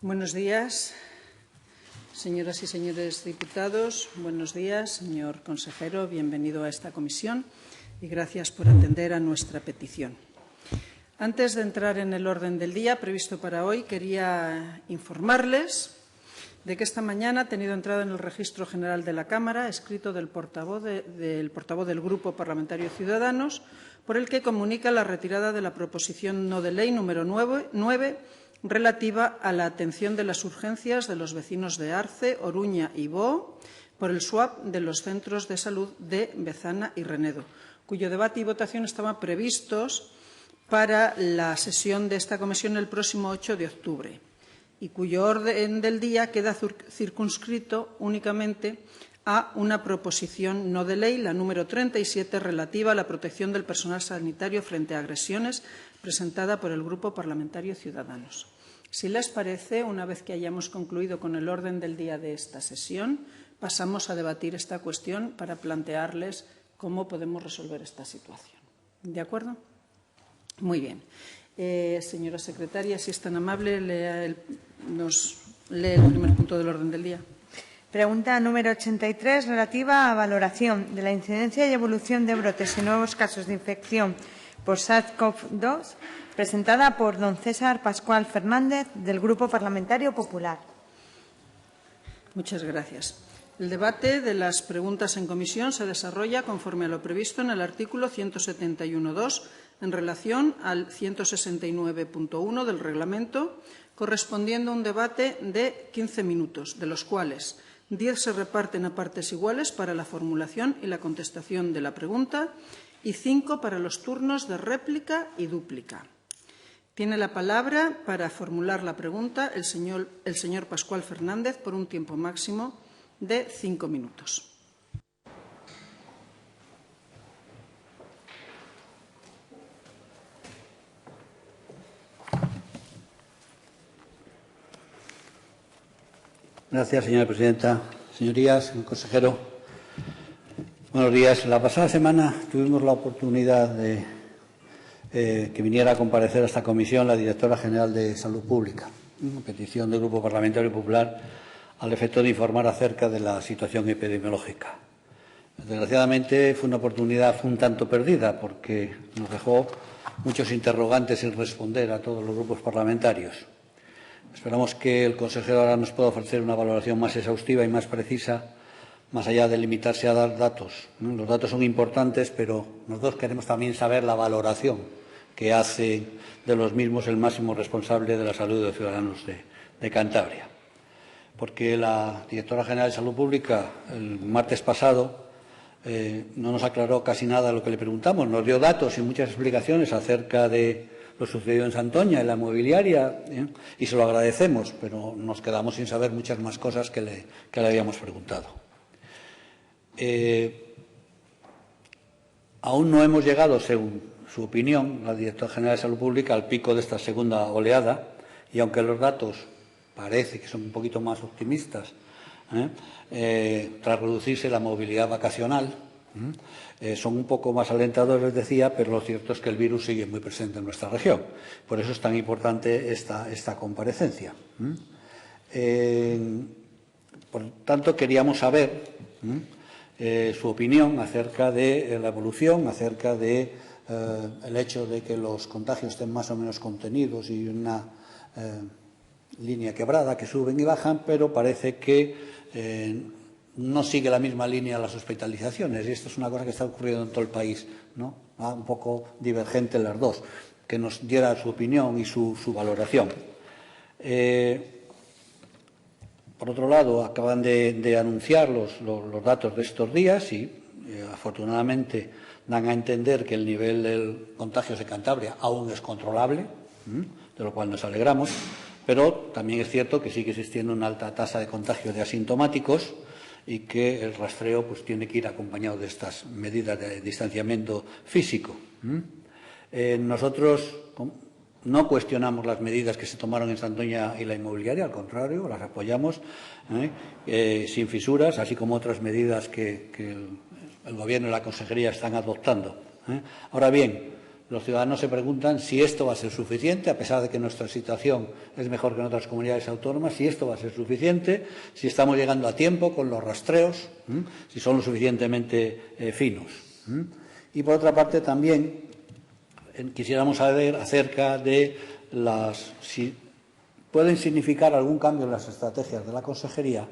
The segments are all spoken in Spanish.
Buenos días, señoras y señores diputados. Buenos días, señor consejero. Bienvenido a esta comisión y gracias por atender a nuestra petición. Antes de entrar en el orden del día previsto para hoy, quería informarles de que esta mañana ha tenido entrada en el Registro General de la Cámara escrito del portavoz del Grupo Parlamentario Ciudadanos, por el que comunica la retirada de la proposición no de ley número 9 relativa a la atención de las urgencias de los vecinos de Arce, Oruña y Boo por el swap de los centros de salud de Bezana y Renedo, cuyo debate y votación estaban previstos para la sesión de esta comisión el próximo 8 de octubre y cuyo orden del día queda circunscrito únicamente a una proposición no de ley, la número 37, relativa a la protección del personal sanitario frente a agresiones, presentada por el Grupo Parlamentario Ciudadanos. Si les parece, una vez que hayamos concluido con el orden del día de esta sesión, pasamos a debatir esta cuestión para plantearles cómo podemos resolver esta situación. ¿De acuerdo? Muy bien. Señora secretaria, si es tan amable, nos lee el primer punto del orden del día. Pregunta número 83, relativa a valoración de la incidencia y evolución de brotes y nuevos casos de infección por SARS-CoV-2, presentada por don César Pascual Fernández, del Grupo Parlamentario Popular. Muchas gracias. El debate de las preguntas en comisión se desarrolla conforme a lo previsto en el artículo 171.2 en relación al 169.1 del reglamento, correspondiendo a un debate de 15 minutos, de los cuales 10 se reparten a partes iguales para la formulación y la contestación de la pregunta y 5 para los turnos de réplica y dúplica. Tiene la palabra para formular la pregunta el señor Pascual Fernández por un tiempo máximo de 5 minutos. Gracias, señora presidenta. Señorías, señor consejero, buenos días. La pasada semana tuvimos la oportunidad de que viniera a comparecer a esta comisión la directora general de Salud Pública, una petición del Grupo Parlamentario Popular al efecto de informar acerca de la situación epidemiológica. Desgraciadamente fue una oportunidad un tanto perdida porque nos dejó muchos interrogantes sin responder a todos los grupos parlamentarios. Esperamos que el consejero ahora nos pueda ofrecer una valoración más exhaustiva y más precisa, más allá de limitarse a dar datos. Los datos son importantes, pero nosotros queremos también saber la valoración que hace de los mismos el máximo responsable de la salud de los ciudadanos de Cantabria. Porque la directora general de Salud Pública el martes pasado no nos aclaró casi nada de lo que le preguntamos. Nos dio datos y muchas explicaciones acerca de lo sucedido en Santoña, en la mobiliaria, y se lo agradecemos, pero nos quedamos sin saber muchas más cosas que le habíamos preguntado. Aún no hemos llegado, según su opinión, la directora general de Salud Pública, al pico de esta segunda oleada, y aunque los datos parece que son un poquito más optimistas, tras reducirse la movilidad vacacional, son un poco más alentadores, les decía, pero lo cierto es que el virus sigue muy presente en nuestra región. Por eso es tan importante esta comparecencia. Por tanto, queríamos saber su opinión acerca de la evolución, acerca de el hecho de que los contagios estén más o menos contenidos y una línea quebrada, que suben y bajan, pero parece que no sigue la misma línea las hospitalizaciones. Y esto es una cosa que está ocurriendo en todo el país, ¿no? Un poco divergente las dos. Que nos diera su opinión y su valoración. Por otro lado, acaban de anunciar los datos de estos días y, afortunadamente, dan a entender que el nivel del contagio de Cantabria aún es controlable, de lo cual nos alegramos, pero también es cierto que sigue existiendo una alta tasa de contagio de asintomáticos y que el rastreo pues, tiene que ir acompañado de estas medidas de distanciamiento físico. Nosotros no cuestionamos las medidas que se tomaron en Santoña y la inmobiliaria, al contrario, las apoyamos sin fisuras, así como otras medidas que el Gobierno y la Consejería están adoptando. Ahora bien, los ciudadanos se preguntan si esto va a ser suficiente, a pesar de que nuestra situación es mejor que en otras comunidades autónomas, si esto va a ser suficiente, si estamos llegando a tiempo con los rastreos, si son lo suficientemente finos. Y, por otra parte, también quisiéramos saber acerca de si pueden significar algún cambio en las estrategias de la Consejería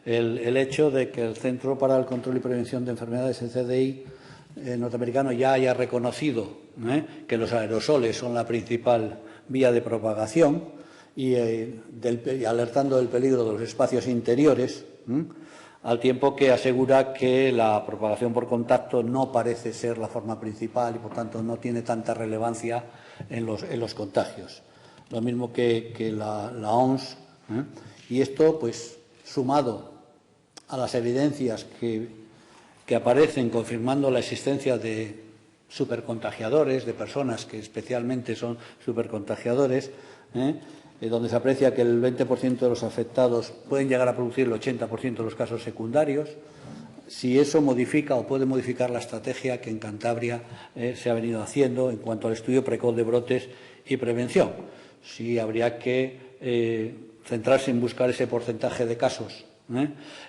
el hecho de que el Centro para el Control y Prevención de Enfermedades, el CDI, norteamericano, ya haya reconocido que los aerosoles son la principal vía de propagación y alertando del peligro de los espacios interiores, al tiempo que asegura que la propagación por contacto no parece ser la forma principal y, por tanto, no tiene tanta relevancia en los contagios. Lo mismo que la OMS. Y esto, pues, sumado a las evidencias que aparecen confirmando la existencia de supercontagiadores, de personas que especialmente son supercontagiadores, donde se aprecia que el 20% de los afectados pueden llegar a producir el 80% de los casos secundarios, si eso modifica o puede modificar la estrategia que en Cantabria se ha venido haciendo en cuanto al estudio precoz de brotes y prevención. Si habría que centrarse en buscar ese porcentaje de casos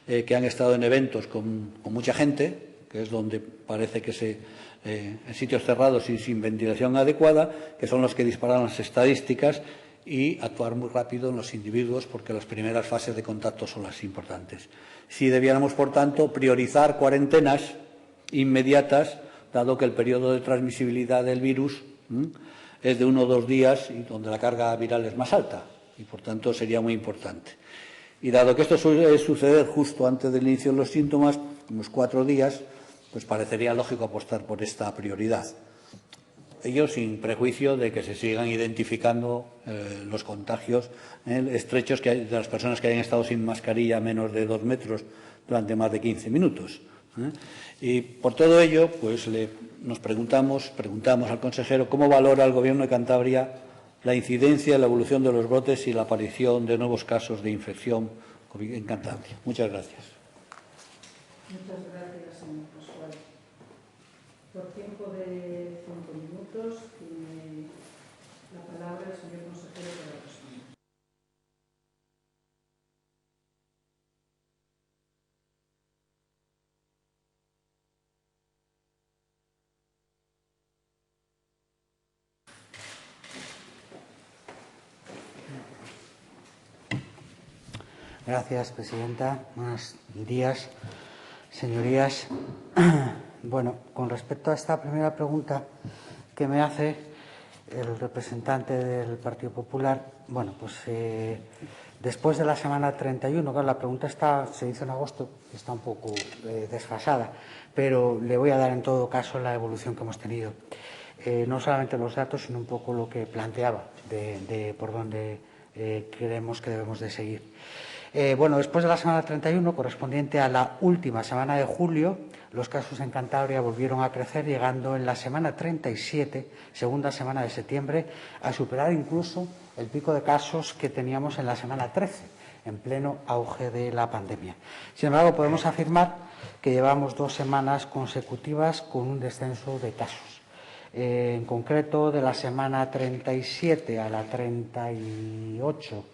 que han estado en eventos con mucha gente, que es donde parece que en sitios cerrados y sin ventilación adecuada, que son los que disparan las estadísticas, y actuar muy rápido en los individuos, porque las primeras fases de contacto son las importantes. Si debiéramos, por tanto, priorizar cuarentenas inmediatas, dado que el periodo de transmisibilidad del virus es de 1 o 2 días y donde la carga viral es más alta, y, por tanto, sería muy importante. Y dado que esto suele suceder justo antes del inicio de los síntomas, unos 4 días, pues parecería lógico apostar por esta prioridad. Ello sin prejuicio de que se sigan identificando los contagios estrechos de las personas que hayan estado sin mascarilla a menos de 2 metros durante más de 15 minutos. Y por todo ello, pues nos preguntamos al consejero cómo valora el Gobierno de Cantabria la incidencia, la evolución de los brotes y la aparición de nuevos casos de infección COVID en Cantabria. Muchas gracias. Muchas gracias, señor Pascual. Por tiempo de 5 minutos tiene la palabra el señor consejero para responder. Gracias, presidenta. Buenos días, señorías. Bueno, con respecto a esta primera pregunta que me hace el representante del Partido Popular, bueno, pues después de la semana 31, claro, la pregunta se hizo en agosto, está un poco desfasada, pero le voy a dar en todo caso la evolución que hemos tenido. No solamente los datos, sino un poco lo que planteaba de por dónde creemos que debemos de seguir. Bueno, después de la semana 31, correspondiente a la última semana de julio, los casos en Cantabria volvieron a crecer, llegando en la semana 37, segunda semana de septiembre, a superar incluso el pico de casos que teníamos en la semana 13, en pleno auge de la pandemia. Sin embargo, podemos afirmar que llevamos 2 semanas consecutivas con un descenso de casos. En concreto, de la semana 37 a la 38,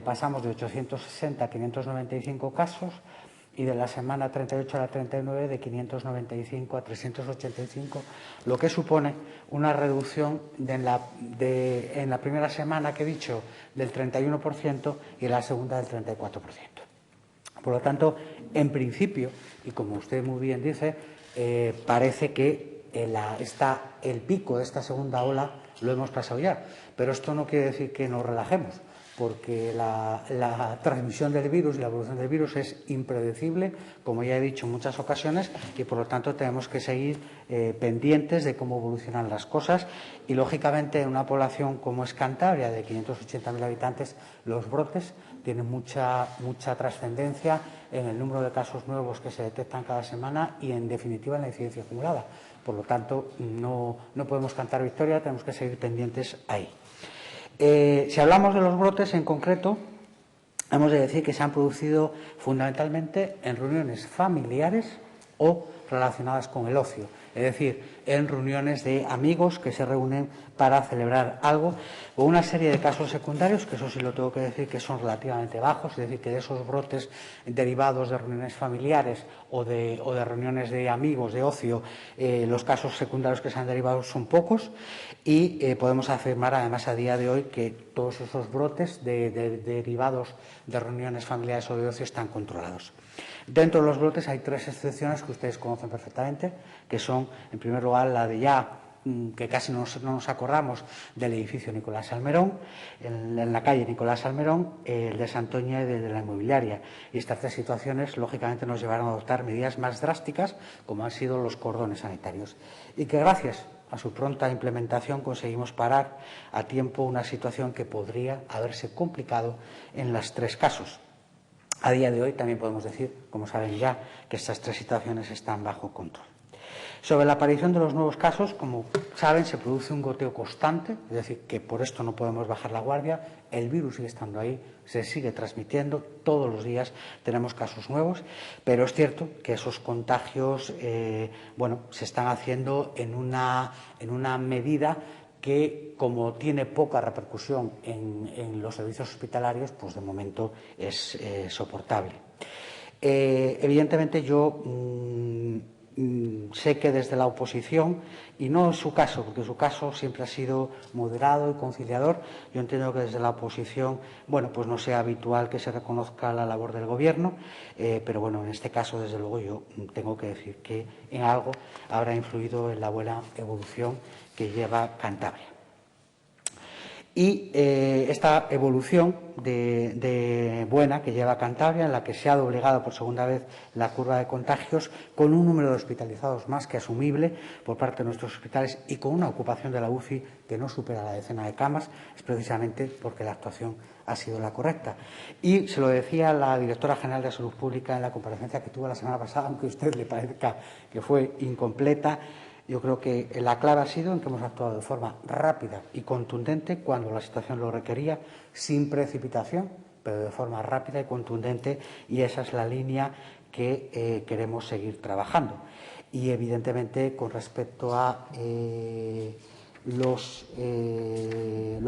pasamos de 860 a 595 casos, y de la semana 38 a la 39 de 595 a 385, lo que supone una reducción en la primera semana que he dicho del 31% y en la segunda del 34%. Por lo tanto, en principio, y como usted muy bien dice, parece que el pico de esta segunda ola lo hemos pasado ya, pero esto no quiere decir que nos relajemos, porque la transmisión del virus y la evolución del virus es impredecible, como ya he dicho en muchas ocasiones, y por lo tanto tenemos que seguir pendientes de cómo evolucionan las cosas. Y, lógicamente, en una población como es Cantabria, de 580.000 habitantes, los brotes tienen mucha trascendencia en el número de casos nuevos que se detectan cada semana y, en definitiva, en la incidencia acumulada. Por lo tanto, no podemos cantar victoria, tenemos que seguir pendientes ahí. Si hablamos de los brotes en concreto, hemos de decir que se han producido fundamentalmente en reuniones familiares o relacionadas con el ocio, es decir, en reuniones de amigos que se reúnen para celebrar algo, o una serie de casos secundarios, que eso sí lo tengo que decir, que son relativamente bajos, es decir, que de esos brotes derivados de reuniones familiares o de reuniones de amigos, de ocio, los casos secundarios que se han derivado son pocos, y podemos afirmar además a día de hoy que todos esos brotes derivados de reuniones familiares o de ocio están controlados. Dentro de los brotes hay 3 excepciones que ustedes conocen perfectamente, que son, en primer lugar, la de que casi no nos acordamos, del edificio Nicolás Salmerón, en la calle Nicolás Salmerón, el de Santoña y de la inmobiliaria. Y estas 3 situaciones, lógicamente, nos llevaron a adoptar medidas más drásticas, como han sido los cordones sanitarios. Y que gracias a su pronta implementación conseguimos parar a tiempo una situación que podría haberse complicado en los 3 casos. A día de hoy también podemos decir, como saben ya, que estas 3 situaciones están bajo control. Sobre la aparición de los nuevos casos, como saben, se produce un goteo constante, es decir, que por esto no podemos bajar la guardia, el virus sigue estando ahí, se sigue transmitiendo, todos los días tenemos casos nuevos, pero es cierto que esos contagios se están haciendo en una medida que, como tiene poca repercusión en los servicios hospitalarios, pues de momento es soportable. Evidentemente yo sé que desde la oposición, y no en su caso, porque su caso siempre ha sido moderado y conciliador, yo entiendo que desde la oposición, pues no sea habitual que se reconozca la labor del Gobierno, pero bueno, en este caso, desde luego, yo tengo que decir que en algo habrá influido en la buena evolución que lleva Cantabria. Y esta evolución de buena que lleva Cantabria, en la que se ha doblegado por segunda vez la curva de contagios, con un número de hospitalizados más que asumible por parte de nuestros hospitales y con una ocupación de la UCI que no supera la decena de camas, es precisamente porque la actuación ha sido la correcta. Y se lo decía la directora general de Salud Pública en la comparecencia que tuvo la semana pasada, aunque a usted le parezca que fue incompleta. Yo creo que la clave ha sido en que hemos actuado de forma rápida y contundente cuando la situación lo requería, sin precipitación, pero de forma rápida y contundente, y esa es la línea que queremos seguir trabajando. Y, evidentemente, con respecto a lo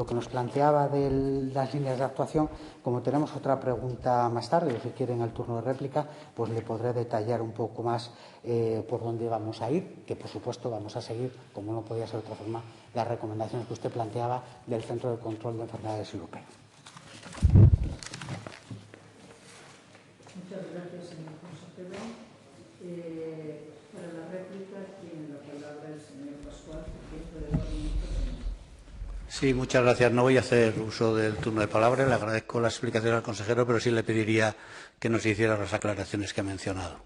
que nos planteaba de las líneas de actuación, como tenemos otra pregunta más tarde, o si quieren el turno de réplica, pues le podré detallar un poco más por dónde vamos a ir, que por supuesto vamos a seguir, como no podía ser de otra forma, las recomendaciones que usted planteaba del Centro de Control de Enfermedades Europeo. Muchas gracias, señor consejero. Para la réplica tiene la palabra el señor Pascual, por tiempo de 2 minutos. Sí, muchas gracias. No voy a hacer uso del turno de palabra. Le agradezco las explicaciones al consejero, pero sí le pediría que nos hiciera las aclaraciones que ha mencionado.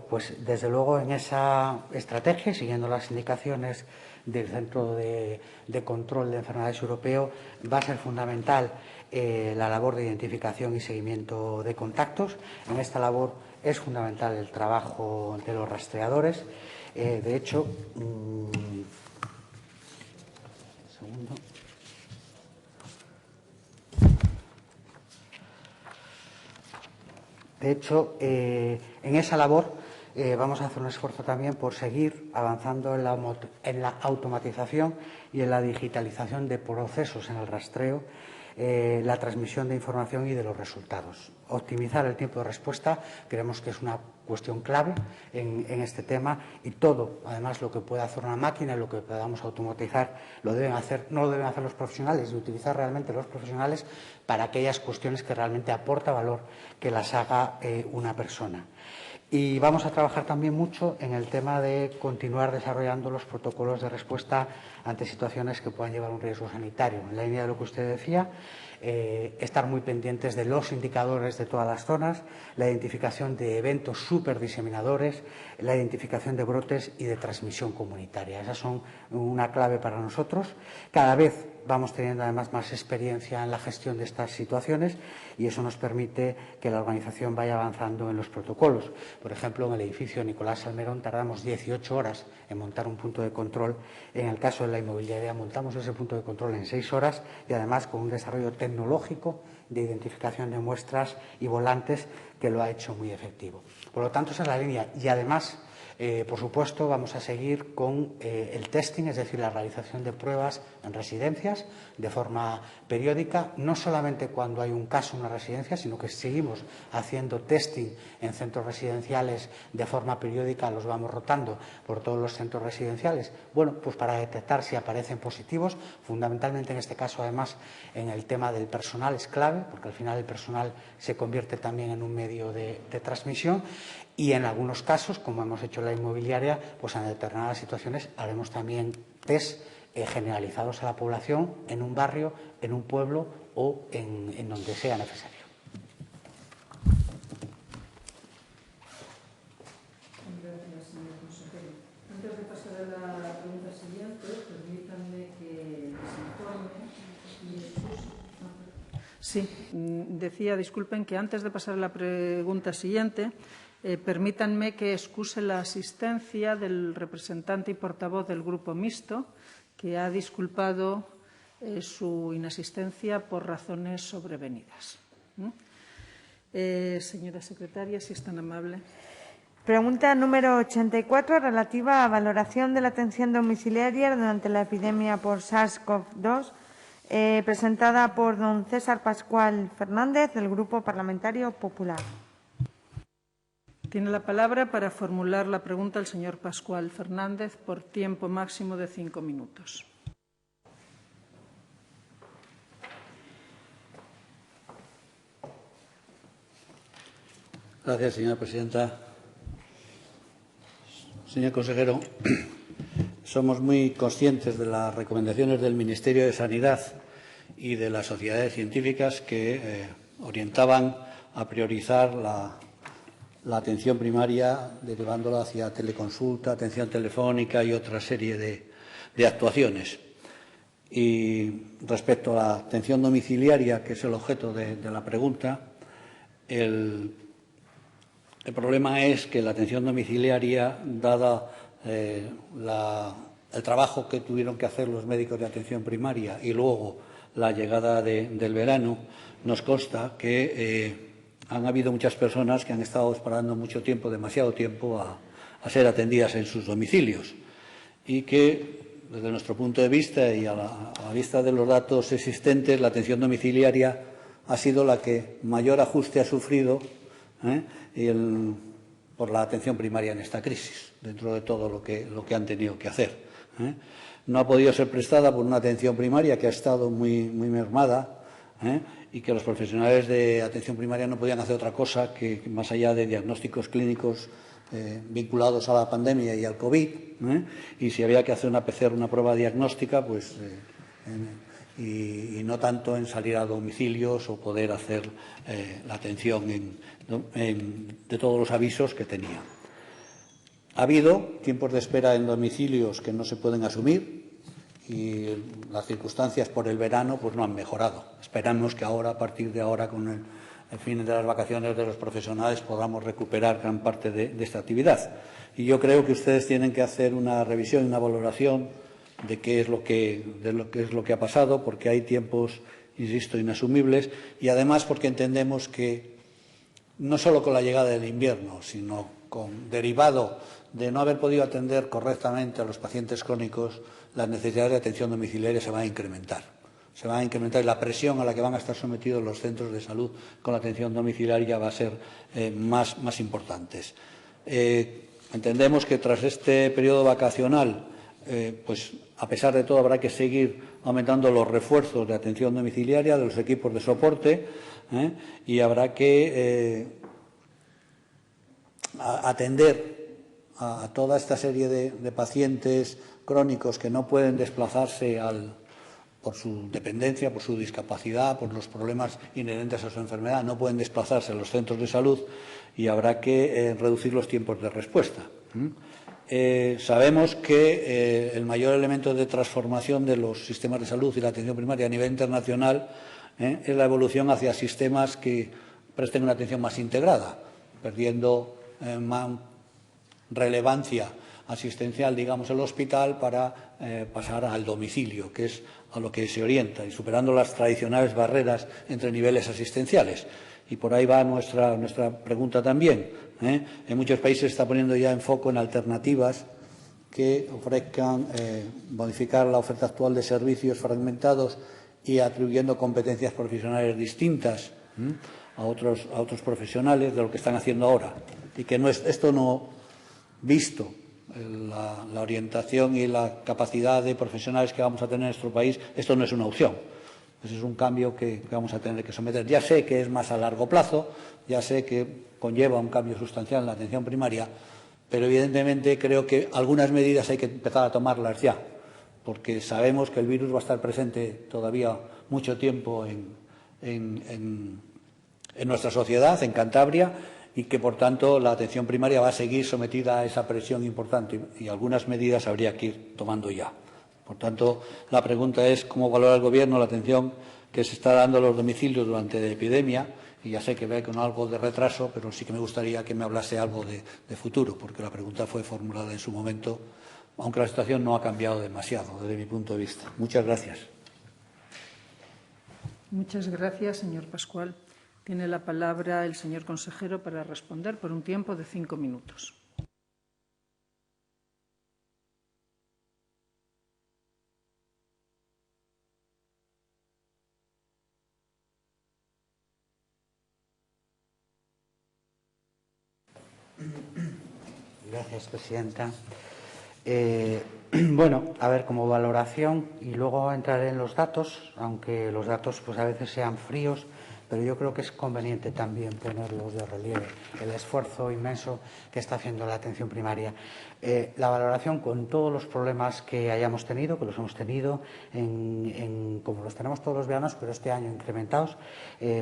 Pues desde luego en esa estrategia, siguiendo las indicaciones del Centro de Control de Enfermedades Europeo, va a ser fundamental la labor de identificación y seguimiento de contactos. En esta labor es fundamental el trabajo de los rastreadores. De hecho, en esa labor vamos a hacer un esfuerzo también por seguir avanzando en la automatización y en la digitalización de procesos en el rastreo, la transmisión de información y de los resultados. Optimizar el tiempo de respuesta creemos que es una cuestión clave en este tema, y todo, además, lo que pueda hacer una máquina, lo que podamos automatizar, no lo deben hacer los profesionales, y utilizar realmente los profesionales para aquellas cuestiones que realmente aporta valor que las haga una persona. Y vamos a trabajar también mucho en el tema de continuar desarrollando los protocolos de respuesta ante situaciones que puedan llevar un riesgo sanitario. En la línea de lo que usted decía, estar muy pendientes de los indicadores de todas las zonas, la identificación de eventos superdiseminadores, la identificación de brotes y de transmisión comunitaria. Esas son una clave para nosotros. Cada vez vamos teniendo además más experiencia en la gestión de estas situaciones y eso nos permite que la organización vaya avanzando en los protocolos. Por ejemplo, en el edificio Nicolás Salmerón tardamos 18 horas en montar un punto de control. En el caso de la inmobiliaria montamos ese punto de control en 6 horas y además con un desarrollo tecnológico de identificación de muestras y volantes que lo ha hecho muy efectivo. Por lo tanto, esa es la línea y además, por supuesto, vamos a seguir con el testing, es decir, la realización de pruebas en residencias de forma periódica, no solamente cuando hay un caso en una residencia, sino que seguimos haciendo testing en centros residenciales de forma periódica, los vamos rotando por todos los centros residenciales, bueno, pues para detectar si aparecen positivos, fundamentalmente en este caso, además, en el tema del personal es clave, porque al final el personal se convierte también en un medio de transmisión. Y en algunos casos, como hemos hecho en la inmobiliaria, pues en determinadas situaciones haremos también test generalizados a la población en un barrio, en un pueblo o en donde sea necesario. Gracias, señor consejero. Antes de pasar a la pregunta siguiente, permítanme que les informe y excuse. Sí, decía, disculpen, que antes de pasar a la pregunta siguiente, permítanme que excuse la asistencia del representante y portavoz del Grupo Mixto, que ha disculpado su inasistencia por razones sobrevenidas. Señora secretaria, si es tan amable. Pregunta número 84, relativa a valoración de la atención domiciliaria durante la epidemia por SARS-CoV-2, presentada por don César Pascual Fernández, del Grupo Parlamentario Popular. Tiene la palabra para formular la pregunta el señor Pascual Fernández por tiempo máximo de 5 minutos. Gracias, señora presidenta. Señor consejero, somos muy conscientes de las recomendaciones del Ministerio de Sanidad y de las sociedades científicas que orientaban a priorizar la atención primaria, derivándola hacia teleconsulta, atención telefónica y otra serie de actuaciones. Y respecto a la atención domiciliaria, que es el objeto de la pregunta, el problema es que la atención domiciliaria, dada el trabajo que tuvieron que hacer los médicos de atención primaria y luego la llegada del verano, nos consta que han habido muchas personas que han estado esperando mucho tiempo, demasiado tiempo, a ser atendidas en sus domicilios y que, desde nuestro punto de vista y a la vista de los datos existentes, la atención domiciliaria ha sido la que mayor ajuste ha sufrido por la atención primaria en esta crisis, dentro de todo lo que han tenido que hacer. No ha podido ser prestada por una atención primaria que ha estado muy mermada, y que los profesionales de atención primaria no podían hacer otra cosa que, más allá de diagnósticos clínicos vinculados a la pandemia y al COVID, y si había que hacer una PCR, una prueba diagnóstica, pues y no tanto en salir a domicilios o poder hacer la atención de todos los avisos que tenía. Ha habido tiempos de espera en domicilios que no se pueden asumir y las circunstancias por el verano pues no han mejorado. Esperamos que ahora, a partir de ahora, con el fin de las vacaciones de los profesionales, podamos recuperar gran parte de esta actividad. Y yo creo que ustedes tienen que hacer una revisión y una valoración de qué es lo que ha pasado, porque hay tiempos, insisto, inasumibles, y además porque entendemos que no solo con la llegada del invierno, sino derivado de no haber podido atender correctamente a los pacientes crónicos, las necesidades de atención domiciliaria se van a incrementar. Se va a incrementar y la presión a la que van a estar sometidos los centros de salud con la atención domiciliaria va a ser más importantes. Entendemos que tras este periodo vacacional, pues a pesar de todo habrá que seguir aumentando los refuerzos de atención domiciliaria de los equipos de soporte y habrá que atender a toda esta serie de pacientes crónicos que no pueden desplazarse por su dependencia, por su discapacidad, por los problemas inherentes a su enfermedad, no pueden desplazarse a los centros de salud y habrá que reducir los tiempos de respuesta. Sabemos que el mayor elemento de transformación de los sistemas de salud y la atención primaria a nivel internacional es la evolución hacia sistemas que presten una atención más integrada, perdiendo más relevancia asistencial, digamos, el hospital para pasar al domicilio, que es a lo que se orienta, y superando las tradicionales barreras entre niveles asistenciales. Y por ahí va nuestra pregunta también. En muchos países se está poniendo ya en foco en alternativas que ofrezcan modificar la oferta actual de servicios fragmentados y atribuyendo competencias profesionales distintas a otros profesionales de lo que están haciendo ahora. Y que esto no, visto la orientación y la capacidad de profesionales que vamos a tener en nuestro país, esto no es una opción. Ese es un cambio que vamos a tener que someter. Ya sé que es más a largo plazo, ya sé que conlleva un cambio sustancial en la atención primaria, pero evidentemente creo que algunas medidas hay que empezar a tomarlas ya, porque sabemos que el virus va a estar presente todavía mucho tiempo en nuestra sociedad, en Cantabria, y que, por tanto, la atención primaria va a seguir sometida a esa presión importante y algunas medidas habría que ir tomando ya. Por tanto, la pregunta es cómo valora el Gobierno la atención que se está dando a los domicilios durante la epidemia, y ya sé que ve con algo de retraso, pero sí que me gustaría que me hablase algo de futuro, porque la pregunta fue formulada en su momento, aunque la situación no ha cambiado demasiado desde mi punto de vista. Muchas gracias. Muchas gracias, señor Pascual. Tiene la palabra el señor consejero para responder por un tiempo de 5 minutos. Gracias, presidenta. Bueno, a ver, como valoración, y luego entraré en los datos, aunque los datos pues a veces sean fríos, pero yo creo que es conveniente también ponerlos de relieve, el esfuerzo inmenso que está haciendo la atención primaria. La valoración con todos los problemas que hayamos tenido, que los hemos tenido, como los tenemos todos los veranos, pero este año incrementados,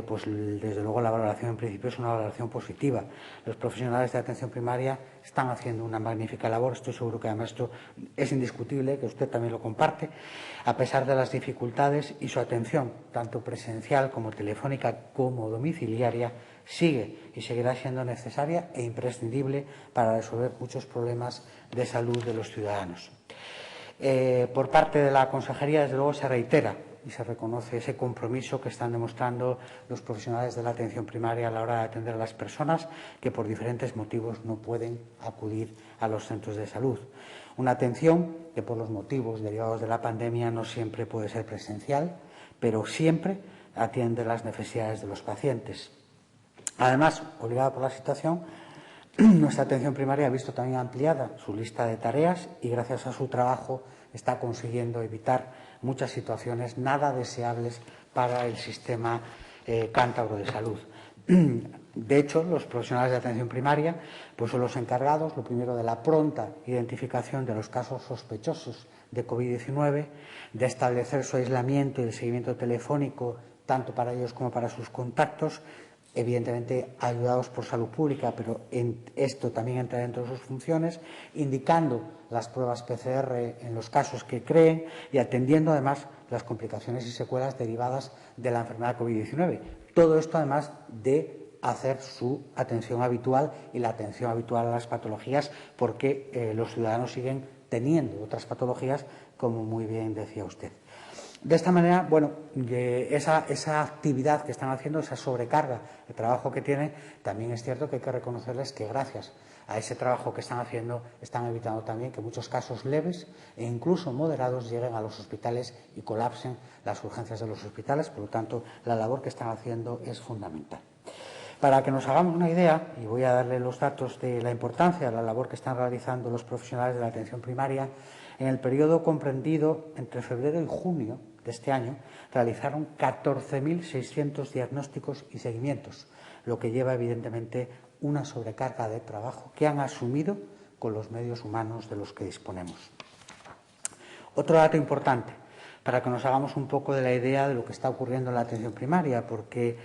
pues desde luego la valoración en principio es una valoración positiva. Los profesionales de atención primaria están haciendo una magnífica labor, estoy seguro que además esto es indiscutible, que usted también lo comparte, a pesar de las dificultades, y su atención, tanto presencial como telefónica como domiciliaria, sigue y seguirá siendo necesaria e imprescindible para resolver muchos problemas de salud de los ciudadanos. Por parte de la Consejería, desde luego, se reitera y se reconoce ese compromiso que están demostrando los profesionales de la atención primaria a la hora de atender a las personas que por diferentes motivos no pueden acudir a los centros de salud. Una atención que por los motivos derivados de la pandemia no siempre puede ser presencial, pero siempre atiende las necesidades de los pacientes. Además, obligada por la situación, nuestra atención primaria ha visto también ampliada su lista de tareas y gracias a su trabajo está consiguiendo evitar muchas situaciones nada deseables para el sistema cántabro de salud. De hecho, los profesionales de atención primaria pues son los encargados, lo primero, de la pronta identificación de los casos sospechosos de COVID-19, de establecer su aislamiento y el seguimiento telefónico tanto para ellos como para sus contactos, evidentemente ayudados por salud pública, pero esto también entra dentro de sus funciones, indicando las pruebas PCR en los casos que creen y atendiendo además las complicaciones y secuelas derivadas de la enfermedad COVID-19. Todo esto además de hacer su atención habitual y la atención habitual a las patologías, porque los ciudadanos siguen teniendo otras patologías, como muy bien decía usted. De esta manera, bueno, esa actividad que están haciendo, esa sobrecarga de trabajo que tienen, también es cierto que hay que reconocerles que gracias a ese trabajo que están haciendo, están evitando también que muchos casos leves e incluso moderados lleguen a los hospitales y colapsen las urgencias de los hospitales. Por lo tanto, la labor que están haciendo es fundamental. Para que nos hagamos una idea, y voy a darle los datos de la importancia de la labor que están realizando los profesionales de la atención primaria, en el periodo comprendido entre febrero y junio de este año, realizaron 14.600 diagnósticos y seguimientos, lo que lleva evidentemente una sobrecarga de trabajo que han asumido con los medios humanos de los que disponemos. Otro dato importante, para que nos hagamos un poco de la idea de lo que está ocurriendo en la atención primaria, porque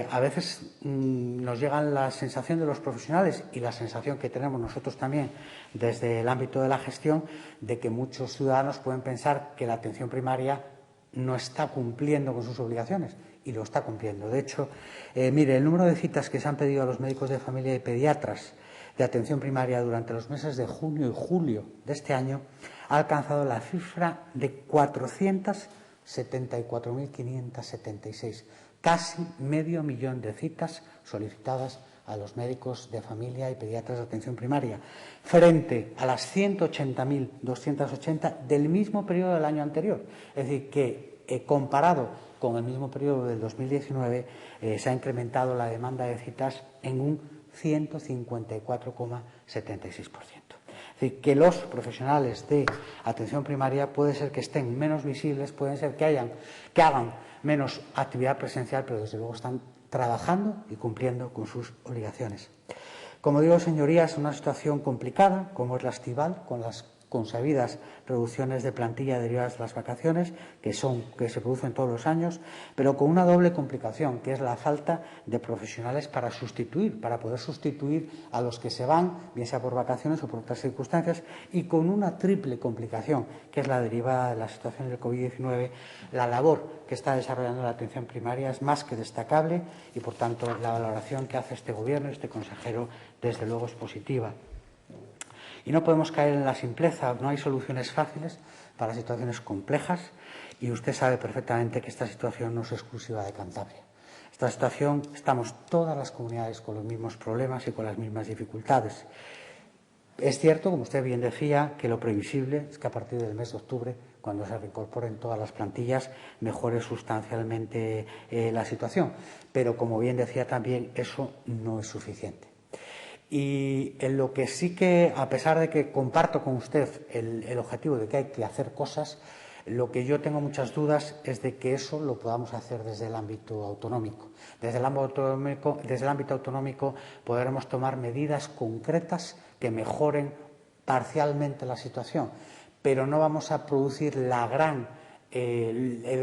A veces nos llega la sensación de los profesionales y la sensación que tenemos nosotros también desde el ámbito de la gestión de que muchos ciudadanos pueden pensar que la atención primaria no está cumpliendo con sus obligaciones, y lo está cumpliendo. De hecho, mire, el número de citas que se han pedido a los médicos de familia y pediatras de atención primaria durante los meses de junio y julio de este año ha alcanzado la cifra de 474.576, casi medio millón de citas solicitadas a los médicos de familia y pediatras de atención primaria, frente a las 180.280 del mismo periodo del año anterior. Es decir, que comparado con el mismo periodo del 2019, se ha incrementado la demanda de citas en un 154,76%. Es decir, que los profesionales de atención primaria puede ser que estén menos visibles, puede ser que hagan menos actividad presencial, pero desde luego están trabajando y cumpliendo con sus obligaciones. Como digo, señorías, una situación complicada, como es la estival, con las consabidas reducciones de plantilla derivadas de las vacaciones, que se producen todos los años, pero con una doble complicación, que es la falta de profesionales para poder sustituir a los que se van, bien sea por vacaciones o por otras circunstancias, y con una triple complicación, que es la derivada de la situación del COVID-19. La labor que está desarrollando la atención primaria es más que destacable y, por tanto, la valoración que hace este Gobierno, este consejero, desde luego es positiva. Y no podemos caer en la simpleza, no hay soluciones fáciles para situaciones complejas, y usted sabe perfectamente que esta situación no es exclusiva de Cantabria. Esta situación, estamos todas las comunidades con los mismos problemas y con las mismas dificultades. Es cierto, como usted bien decía, que lo previsible es que a partir del mes de octubre, cuando se reincorporen todas las plantillas, mejore sustancialmente la situación. Pero, como bien decía también, eso no es suficiente. Y en lo que sí que, a pesar de que comparto con usted el objetivo de que hay que hacer cosas, lo que yo tengo muchas dudas es de que eso lo podamos hacer desde el ámbito autonómico. Desde el ámbito autonómico podremos tomar medidas concretas que mejoren parcialmente la situación, pero no vamos a producir el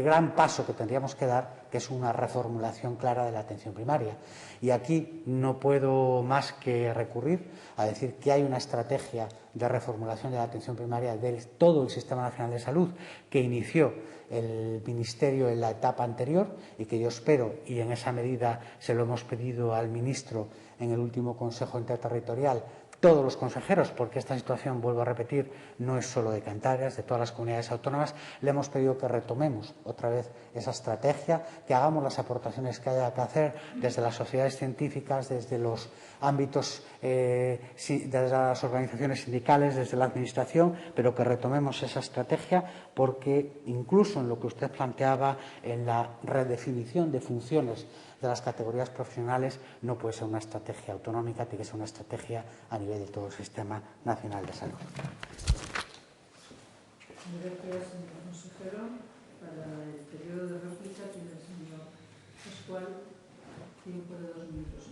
gran paso que tendríamos que dar, que es una reformulación clara de la atención primaria. Y aquí no puedo más que recurrir a decir que hay una estrategia de reformulación de la atención primaria de todo el Sistema Nacional de Salud que inició el Ministerio en la etapa anterior y que yo espero, y en esa medida se lo hemos pedido al Ministro en el último Consejo Interterritorial, todos los consejeros, porque esta situación, vuelvo a repetir, no es solo de Cantabria, es de todas las comunidades autónomas, le hemos pedido que retomemos otra vez esa estrategia, que hagamos las aportaciones que haya que hacer desde las sociedades científicas, desde los ámbitos, desde las organizaciones sindicales, desde la Administración, pero que retomemos esa estrategia, porque incluso en lo que usted planteaba, en la redefinición de funciones de las categorías profesionales, no puede ser una estrategia autonómica, tiene que ser una estrategia a nivel de todo el Sistema Nacional de Salud. Gracias, señor consejero. Para el periodo de réplica tiene el señor Pascual tiempo de 2 minutos.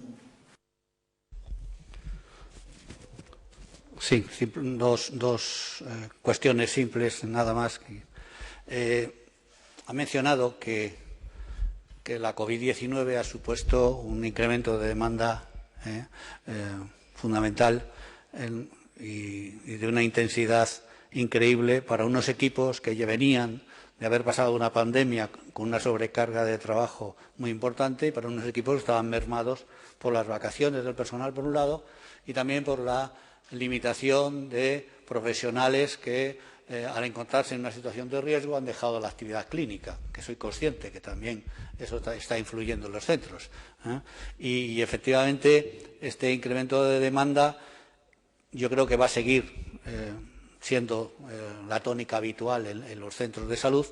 Sí, dos cuestiones simples, nada más. Ha mencionado que la COVID-19 ha supuesto un incremento de demanda fundamental y de una intensidad increíble para unos equipos que ya venían de haber pasado una pandemia con una sobrecarga de trabajo muy importante, y para unos equipos que estaban mermados por las vacaciones del personal, por un lado, y también por la limitación de profesionales que al encontrarse en una situación de riesgo han dejado la actividad clínica, que soy consciente que también eso está influyendo en los centros. Y efectivamente este incremento de demanda yo creo que va a seguir siendo la tónica habitual en los centros de salud.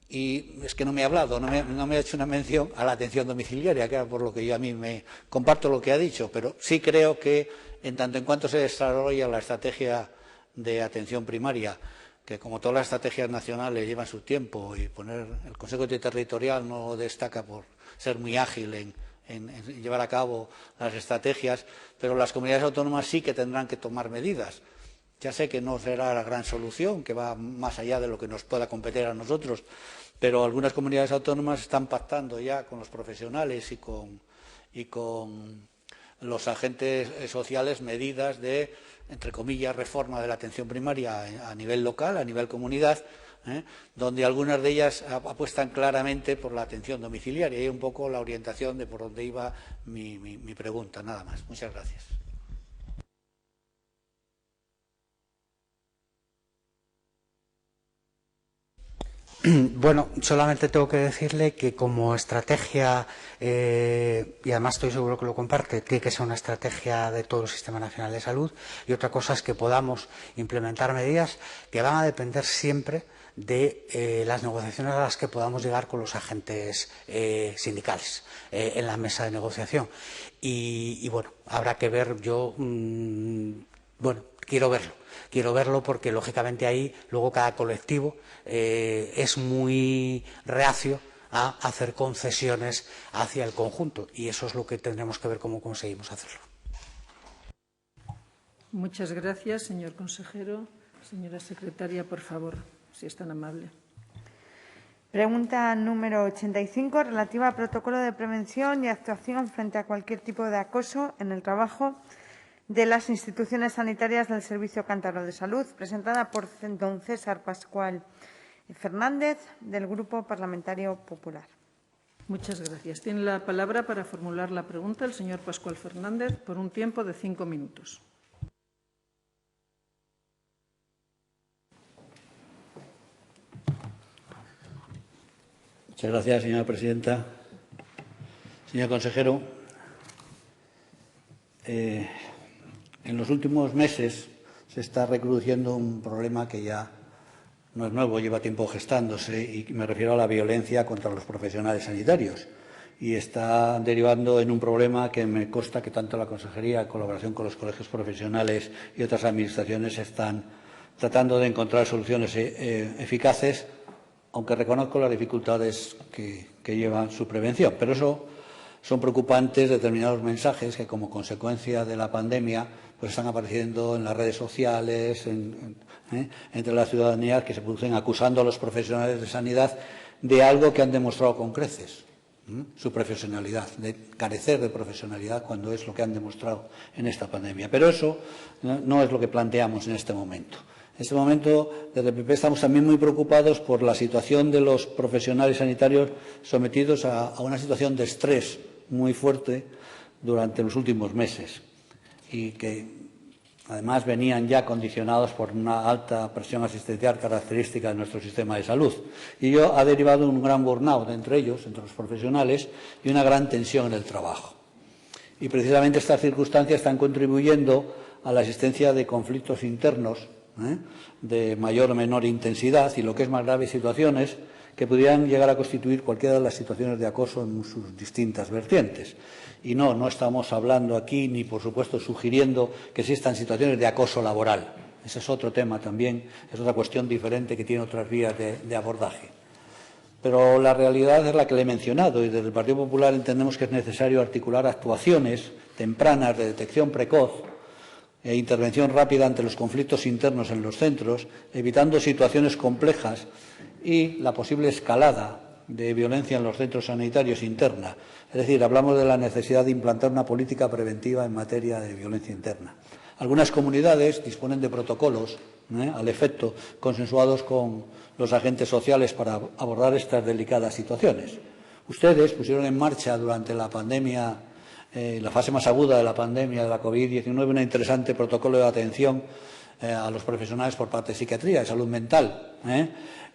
Y es que no me ha hablado, no me ha hecho una mención a la atención domiciliaria, que era por lo que yo a mí me comparto lo que ha dicho, pero sí creo que en tanto en cuanto se desarrolla la estrategia de atención primaria, que como todas las estrategias nacionales llevan su tiempo, y el Consejo Interterritorial no destaca por ser muy ágil en llevar a cabo las estrategias, pero las comunidades autónomas sí que tendrán que tomar medidas. Ya sé que no será la gran solución, que va más allá de lo que nos pueda competir a nosotros, pero algunas comunidades autónomas están pactando ya con los profesionales y con los agentes sociales medidas de, entre comillas, reforma de la atención primaria a nivel local, a nivel comunidad, donde algunas de ellas apuestan claramente por la atención domiciliaria. Y un poco la orientación de por dónde iba mi pregunta, nada más. Muchas gracias. Bueno, solamente tengo que decirle que como estrategia, y además estoy seguro que lo comparte, tiene que ser una estrategia de todo el Sistema Nacional de Salud, y otra cosa es que podamos implementar medidas que van a depender siempre de las negociaciones a las que podamos llegar con los agentes sindicales en la mesa de negociación. Y bueno, habrá que ver, yo, bueno, quiero verlo porque lógicamente ahí luego cada colectivo es muy reacio a hacer concesiones hacia el conjunto y eso es lo que tendremos que ver cómo conseguimos hacerlo. Muchas gracias, señor consejero. Señora secretaria, por favor, si es tan amable. Pregunta número 85, relativa al protocolo de prevención y actuación frente a cualquier tipo de acoso en el trabajo de las instituciones sanitarias del Servicio Cántaro de Salud, presentada por don César Pascual Fernández, del Grupo Parlamentario Popular. Muchas gracias. Tiene la palabra para formular la pregunta el señor Pascual Fernández por un tiempo de 5 minutos. Muchas gracias, señora presidenta. Señor consejero, en los últimos meses se está recrudeciendo un problema que ya no es nuevo, lleva tiempo gestándose, y me refiero a la violencia contra los profesionales sanitarios. Y está derivando en un problema que me consta que tanto la Consejería, en colaboración con los colegios profesionales y otras administraciones, están tratando de encontrar soluciones eficaces, aunque reconozco las dificultades que llevan su prevención. Pero eso son preocupantes determinados mensajes que, como consecuencia de la pandemia, pues están apareciendo en las redes sociales, entre la ciudadanía, que se producen acusando a los profesionales de sanidad de algo que han demostrado con creces, su profesionalidad, de carecer de profesionalidad cuando es lo que han demostrado en esta pandemia. Pero eso no es lo que planteamos en este momento. En este momento, desde el PP, estamos también muy preocupados por la situación de los profesionales sanitarios sometidos a una situación de estrés muy fuerte durante los últimos meses y que, además, venían ya condicionados por una alta presión asistencial característica de nuestro sistema de salud. Y ello ha derivado en un gran burnout entre ellos, entre los profesionales, y una gran tensión en el trabajo. Y precisamente estas circunstancias están contribuyendo a la existencia de conflictos internos de mayor o menor intensidad y, lo que es más grave, situaciones que pudieran llegar a constituir cualquiera de las situaciones de acoso en sus distintas vertientes. Y no estamos hablando aquí ni, por supuesto, sugiriendo que existan situaciones de acoso laboral. Ese es otro tema también, es otra cuestión diferente que tiene otras vías de abordaje. Pero la realidad es la que le he mencionado y desde el Partido Popular entendemos que es necesario articular actuaciones tempranas de detección precoz e intervención rápida ante los conflictos internos en los centros, evitando situaciones complejas y la posible escalada de violencia en los centros sanitarios interna. Es decir, hablamos de la necesidad de implantar una política preventiva en materia de violencia interna. Algunas comunidades disponen de protocolos al efecto, consensuados con los agentes sociales para abordar estas delicadas situaciones. Ustedes pusieron en marcha durante la pandemia, la fase más aguda de la pandemia de la COVID-19, un interesante protocolo de atención a los profesionales por parte de psiquiatría, de salud mental,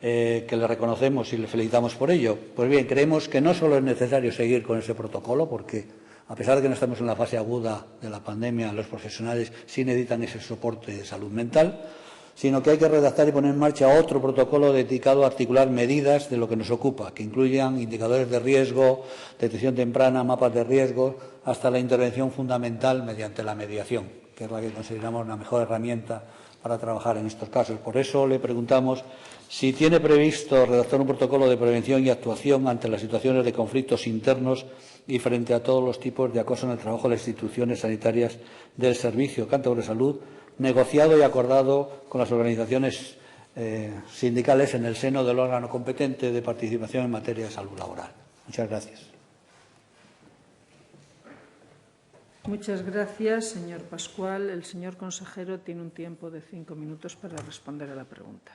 que le reconocemos y le felicitamos por ello. Pues bien, creemos que no solo es necesario seguir con ese protocolo, porque a pesar de que no estamos en la fase aguda de la pandemia, los profesionales sí necesitan ese soporte de salud mental, sino que hay que redactar y poner en marcha otro protocolo dedicado a articular medidas de lo que nos ocupa, que incluyan indicadores de riesgo, detección temprana, mapas de riesgo, hasta la intervención fundamental mediante la mediación, que es la que consideramos la mejor herramienta para trabajar en estos casos. Por eso le preguntamos si tiene previsto redactar un protocolo de prevención y actuación ante las situaciones de conflictos internos y frente a todos los tipos de acoso en el trabajo de las instituciones sanitarias del Servicio Cántabro de Salud, negociado y acordado con las organizaciones sindicales en el seno del órgano competente de participación en materia de salud laboral. Muchas gracias. Muchas gracias, señor Pascual. El señor consejero tiene un tiempo de 5 minutos para responder a la pregunta.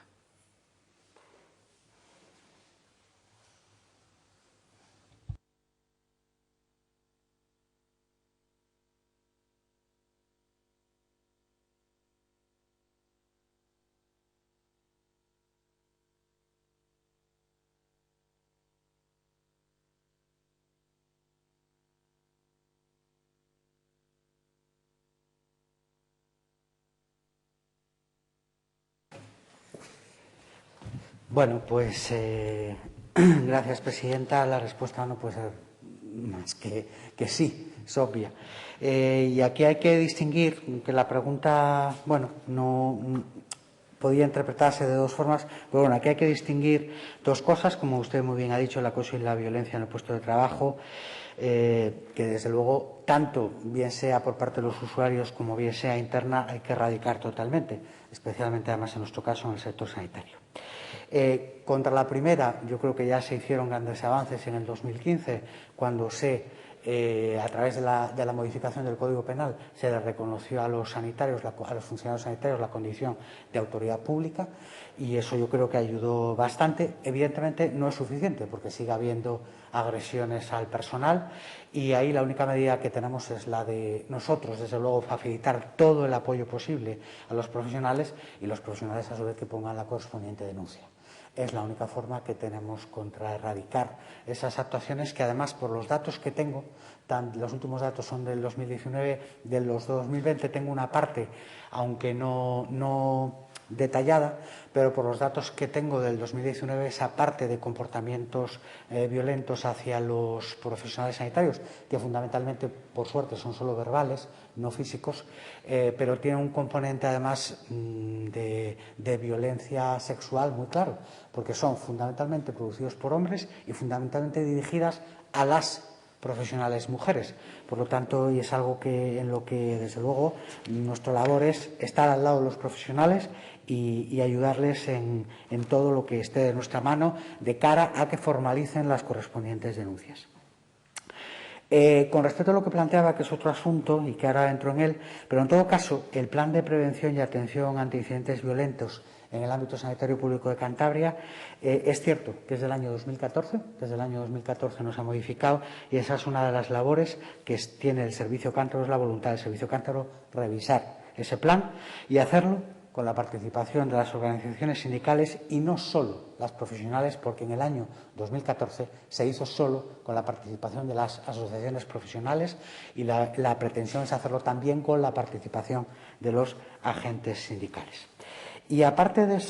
Bueno, pues gracias, presidenta. La respuesta no puede ser más que sí, es obvia. Y aquí hay que distinguir que la pregunta, bueno, no podía interpretarse de dos formas, pero bueno, aquí hay que distinguir dos cosas, como usted muy bien ha dicho, el acoso y la violencia en el puesto de trabajo, que desde luego, tanto bien sea por parte de los usuarios como bien sea interna, hay que erradicar totalmente, especialmente además en nuestro caso en el sector sanitario. Contra la primera, yo creo que ya se hicieron grandes avances en el 2015, cuando a través de la modificación del Código Penal, se le reconoció a los sanitarios, a los funcionarios sanitarios, la condición de autoridad pública, y eso yo creo que ayudó bastante. Evidentemente no es suficiente, porque sigue habiendo agresiones al personal, y ahí la única medida que tenemos es la de nosotros, desde luego, facilitar todo el apoyo posible a los profesionales, y los profesionales a su vez que pongan la correspondiente denuncia. Es la única forma que tenemos contra erradicar esas actuaciones que, además, por los datos que tengo, los últimos datos son del 2019, de los 2020 tengo una parte, aunque no detallada, pero por los datos que tengo del 2019, esa parte de comportamientos violentos hacia los profesionales sanitarios, que fundamentalmente, por suerte, son solo verbales, no físicos, pero tiene un componente además de violencia sexual muy claro, porque son fundamentalmente producidos por hombres y fundamentalmente dirigidas a las profesionales mujeres. Por lo tanto, y es algo en lo que, desde luego, nuestra labor es estar al lado de los profesionales y ayudarles en todo lo que esté de nuestra mano de cara a que formalicen las correspondientes denuncias. Con respecto a lo que planteaba, que es otro asunto y que ahora entro en él, pero en todo caso, el Plan de Prevención y Atención ante Incidentes Violentos en el ámbito sanitario público de Cantabria, es cierto que es del año 2014, desde el año 2014 no se ha modificado, y esa es una de las labores que tiene el Servicio Cántabro, es la voluntad del Servicio Cántabro revisar ese plan y hacerlo con la participación de las organizaciones sindicales y no solo las profesionales, porque en el año 2014 se hizo solo con la participación de las asociaciones profesionales, y la pretensión es hacerlo también con la participación de los agentes sindicales. Y aparte de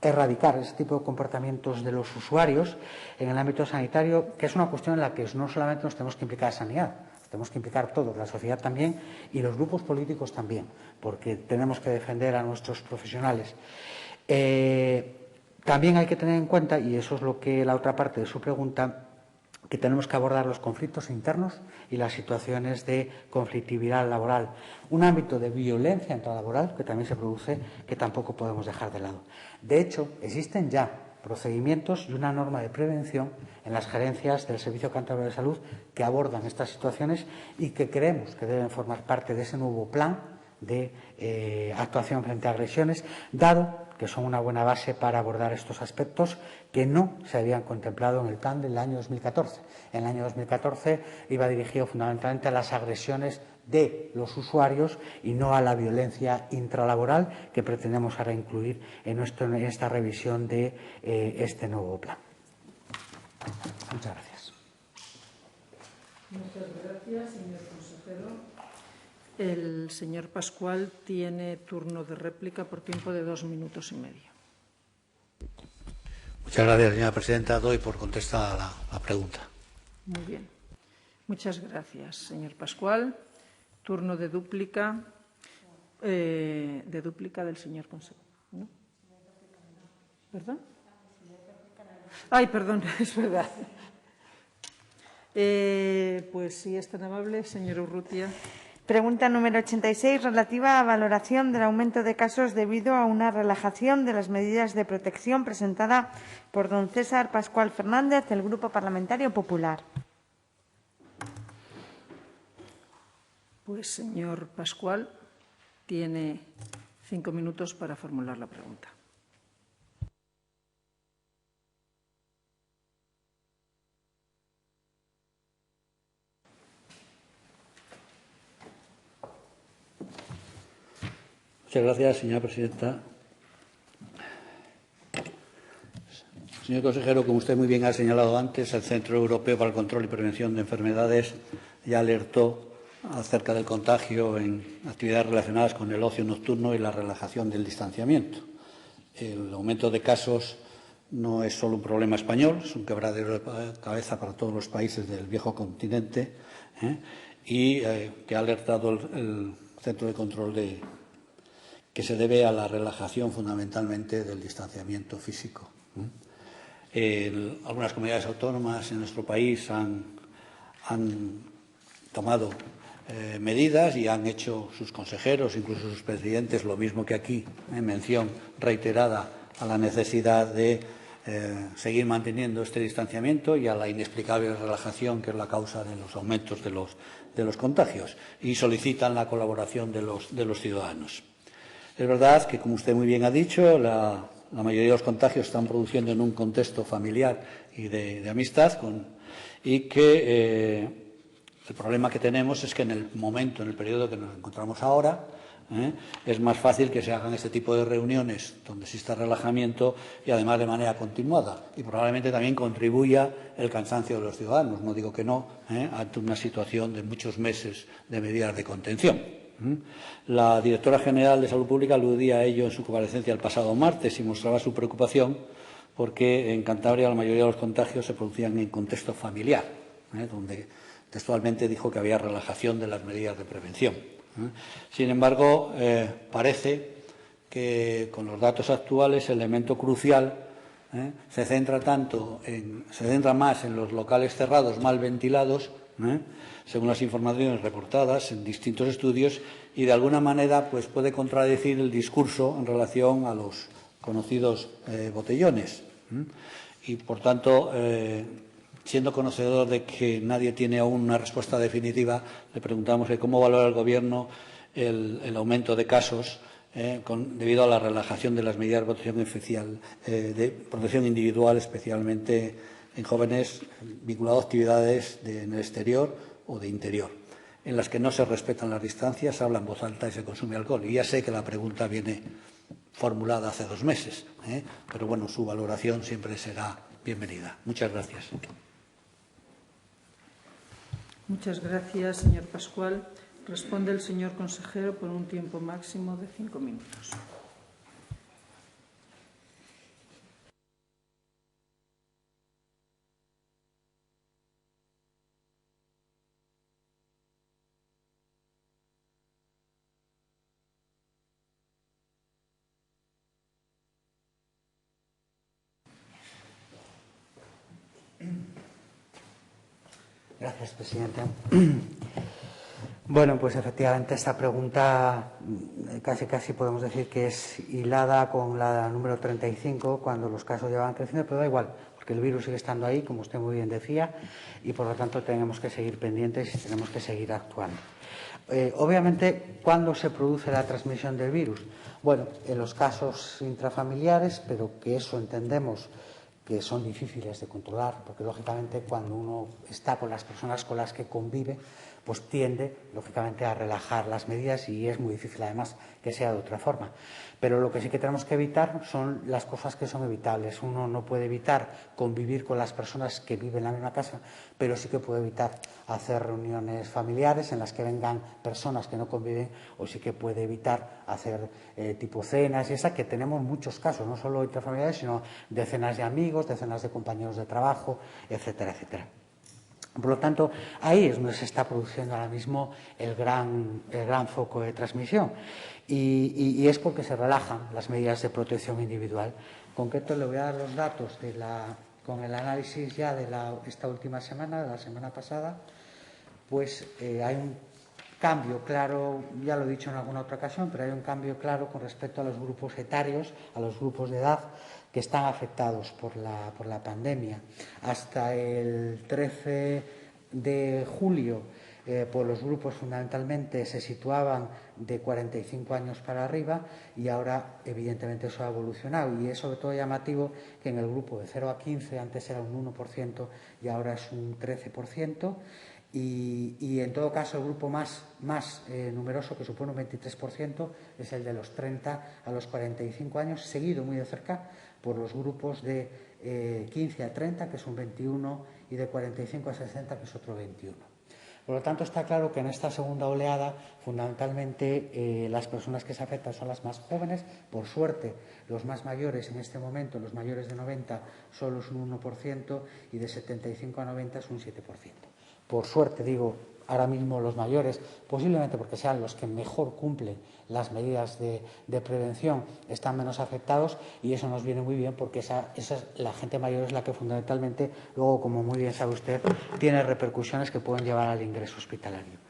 erradicar ese tipo de comportamientos de los usuarios en el ámbito sanitario, que es una cuestión en la que no solamente nos tenemos que implicar sanidad, tenemos que implicar todos, la sociedad también y los grupos políticos también, porque tenemos que defender a nuestros profesionales. También hay que tener en cuenta, y eso es lo que la otra parte de su pregunta, que tenemos que abordar los conflictos internos y las situaciones de conflictividad laboral. Un ámbito de violencia intralaboral que también se produce, que tampoco podemos dejar de lado. De hecho, existen ya procedimientos y una norma de prevención en las gerencias del Servicio Cántabro de Salud que abordan estas situaciones y que creemos que deben formar parte de ese nuevo plan de actuación frente a agresiones, dado que son una buena base para abordar estos aspectos que no se habían contemplado en el plan del año 2014. En el año 2014 iba dirigido fundamentalmente a las agresiones de los usuarios y no a la violencia intralaboral que pretendemos ahora incluir en esta revisión de este nuevo plan. Muchas gracias. Muchas gracias, señor consejero. El señor Pascual tiene turno de réplica por tiempo de 2 minutos y medio. Muchas gracias, señora presidenta. Doy por contestada la pregunta. Muy bien. Muchas gracias, señor Pascual. Turno de dúplica del señor consejero. ¿No? ¿Perdón? Ay, perdón, es verdad. Pues si es tan amable, señor Urrutia. Pregunta número 86, relativa a valoración del aumento de casos debido a una relajación de las medidas de protección, presentada por don César Pascual Fernández, del Grupo Parlamentario Popular. Pues, señor Pascual, tiene 5 minutos para formular la pregunta. Muchas gracias, señora presidenta. Señor consejero, como usted muy bien ha señalado antes, el Centro Europeo para el Control y Prevención de Enfermedades ya alertó acerca del contagio en actividades relacionadas con el ocio nocturno y la relajación del distanciamiento. El aumento de casos no es solo un problema español, es un quebradero de cabeza para todos los países del viejo continente, y que ha alertado el Centro de Control que se debe a la relajación fundamentalmente del distanciamiento físico. Algunas comunidades autónomas en nuestro país han tomado medidas y han hecho sus consejeros, incluso sus presidentes, lo mismo que aquí, mención reiterada a la necesidad de seguir manteniendo este distanciamiento y a la inexplicable relajación que es la causa de los aumentos de los contagios, y solicitan la colaboración de los ciudadanos. Es verdad que, como usted muy bien ha dicho, la mayoría de los contagios están produciendo en un contexto familiar y de amistad, y que el problema que tenemos es que en el periodo que nos encontramos ahora, es más fácil que se hagan este tipo de reuniones donde exista relajamiento y además de manera continuada, y probablemente también contribuya el cansancio de los ciudadanos, no digo que no, ante una situación de muchos meses de medidas de contención. La directora general de Salud Pública aludía a ello en su comparecencia el pasado martes y mostraba su preocupación porque en Cantabria la mayoría de los contagios se producían en contexto familiar, donde textualmente dijo que había relajación de las medidas de prevención. Sin embargo, parece que con los datos actuales el elemento crucial se centra más en los locales cerrados mal ventilados, según las informaciones reportadas en distintos estudios, y de alguna manera pues puede contradecir el discurso en relación a los conocidos botellones. Y, por tanto, siendo conocedor de que nadie tiene aún una respuesta definitiva, le preguntamos cómo valora el Gobierno el aumento de casos debido a la relajación de las medidas de protección individual, especialmente en jóvenes vinculados a actividades en el exterior o de interior, en las que no se respetan las distancias, se habla en voz alta y se consume alcohol. Y ya sé que la pregunta viene formulada hace 2 meses, pero bueno, su valoración siempre será bienvenida. Muchas gracias. Muchas gracias, señor Pascual. Responde el señor consejero por un tiempo máximo de 5 minutos. Gracias, presidente. Bueno, pues efectivamente esta pregunta casi podemos decir que es hilada con la número 35, cuando los casos ya van creciendo, pero da igual, porque el virus sigue estando ahí, como usted muy bien decía, y por lo tanto tenemos que seguir pendientes y tenemos que seguir actuando. Obviamente, ¿cuándo se produce la transmisión del virus? Bueno, en los casos intrafamiliares, pero que eso entendemos que son difíciles de controlar, porque lógicamente cuando uno está con las personas con las que convive, pues tiende lógicamente a relajar las medidas y es muy difícil además que sea de otra forma. Pero lo que sí que tenemos que evitar son las cosas que son evitables. Uno no puede evitar convivir con las personas que viven en la misma casa, pero sí que puede evitar hacer reuniones familiares en las que vengan personas que no conviven, o sí que puede evitar hacer tipo cenas y esa, que tenemos muchos casos, no solo intrafamiliares, sino de cenas de amigos, de cenas de compañeros de trabajo, etcétera, etcétera. Por lo tanto, ahí es donde se está produciendo ahora mismo el gran foco de transmisión y es porque se relajan las medidas de protección individual. En concreto, le voy a dar los datos con el análisis ya de esta última semana, de la semana pasada, pues hay un cambio claro, ya lo he dicho en alguna otra ocasión, pero hay un cambio claro con respecto a los grupos etarios, a los grupos de edad que están afectados por la pandemia. Hasta el 13 de julio, pues los grupos fundamentalmente se situaban de 45 años para arriba y ahora evidentemente eso ha evolucionado y es sobre todo llamativo que en el grupo de 0 a 15 antes era un 1% y ahora es un 13%. Y en todo caso el grupo más numeroso, que supone un 23%, es el de los 30 a los 45 años, seguido muy de cerca por los grupos de 15 a 30, que es un 21, y de 45 a 60, que es otro 21. Por lo tanto, está claro que en esta segunda oleada, fundamentalmente, las personas que se afectan son las más jóvenes. Por suerte, los más mayores en este momento, los mayores de 90, solo es un 1% y de 75 a 90 es un 7%. Por suerte, digo, ahora mismo los mayores, posiblemente porque sean los que mejor cumplen las medidas de prevención, están menos afectados y eso nos viene muy bien porque la gente mayor es la que fundamentalmente, luego, como muy bien sabe usted, tiene repercusiones que pueden llevar al ingreso hospitalario.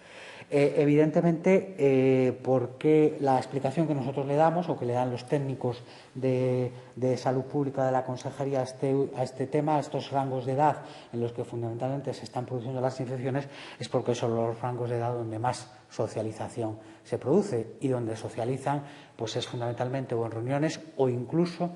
Evidentemente, porque la explicación que nosotros le damos o que le dan los técnicos de salud pública de la Consejería a este tema, a estos rangos de edad en los que fundamentalmente se están produciendo las infecciones, es porque son los rangos de edad donde más socialización se produce y donde socializan pues es fundamentalmente o en reuniones o incluso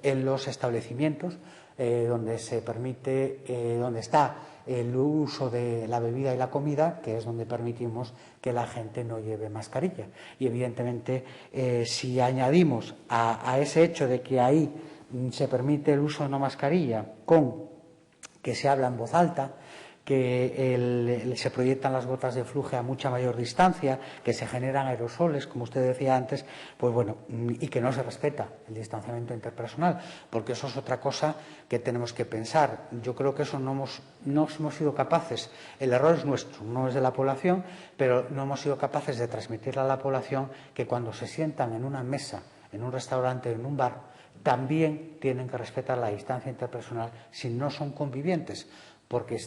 en los establecimientos donde se permite, donde está el uso de la bebida y la comida, que es donde permitimos que la gente no lleve mascarilla. Y evidentemente, si añadimos a ese hecho de que ahí se permite el uso de una mascarilla con que se habla en voz alta, que se proyectan las gotas de flujo a mucha mayor distancia, que se generan aerosoles, como usted decía antes, pues bueno, y que no se respeta el distanciamiento interpersonal, porque eso es otra cosa que tenemos que pensar. Yo creo que eso no hemos sido capaces, el error es nuestro, no es de la población, pero no hemos sido capaces de transmitirle a la población que cuando se sientan en una mesa, en un restaurante, en un bar, también tienen que respetar la distancia interpersonal si no son convivientes, porque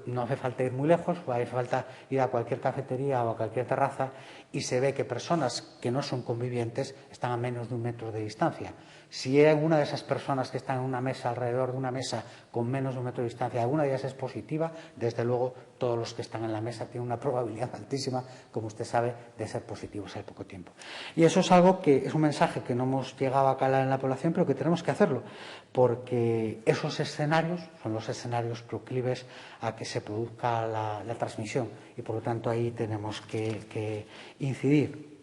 no hace falta ir muy lejos, hace falta ir a cualquier cafetería o a cualquier terraza y se ve que personas que no son convivientes están a menos de 1 metro de distancia. Si hay alguna de esas personas que están en una mesa, alrededor de una mesa, con menos de 1 metro de distancia, alguna de ellas es positiva, desde luego todos los que están en la mesa tienen una probabilidad altísima, como usted sabe, de ser positivos al poco tiempo. Y eso es algo que es un mensaje que no hemos llegado a calar en la población, pero que tenemos que hacerlo, porque esos escenarios son los escenarios proclives a que se produzca la transmisión y, por lo tanto, ahí tenemos que incidir.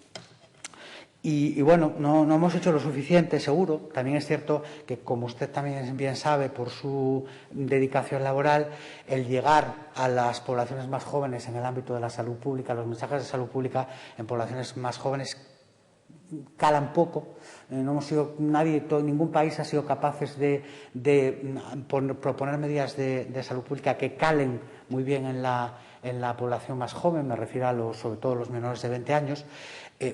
Y bueno, no hemos hecho lo suficiente, seguro. También es cierto que, como usted también bien sabe, por su dedicación laboral, el llegar a las poblaciones más jóvenes en el ámbito de la salud pública, los mensajes de salud pública en poblaciones más jóvenes calan poco. No hemos sido, ningún país ha sido capaces de proponer medidas de salud pública que calen muy bien en la población más joven, me refiero sobre todo a los menores de 20 años.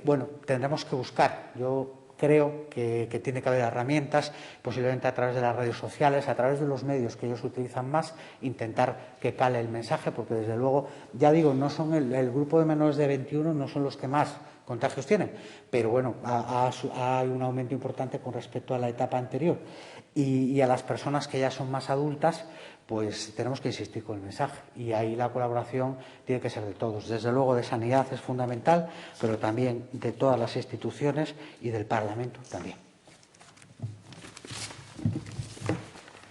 Bueno, tendremos que buscar. Yo creo que tiene que haber herramientas, posiblemente a través de las redes sociales, a través de los medios que ellos utilizan más, intentar que cale el mensaje, porque desde luego, ya digo, no son el grupo de menores de 21 no son los que más contagios tienen, pero bueno, hay un aumento importante con respecto a la etapa anterior. Y a las personas que ya son más adultas, pues tenemos que insistir con el mensaje y ahí la colaboración tiene que ser de todos. Desde luego de sanidad es fundamental, pero también de todas las instituciones y del Parlamento también.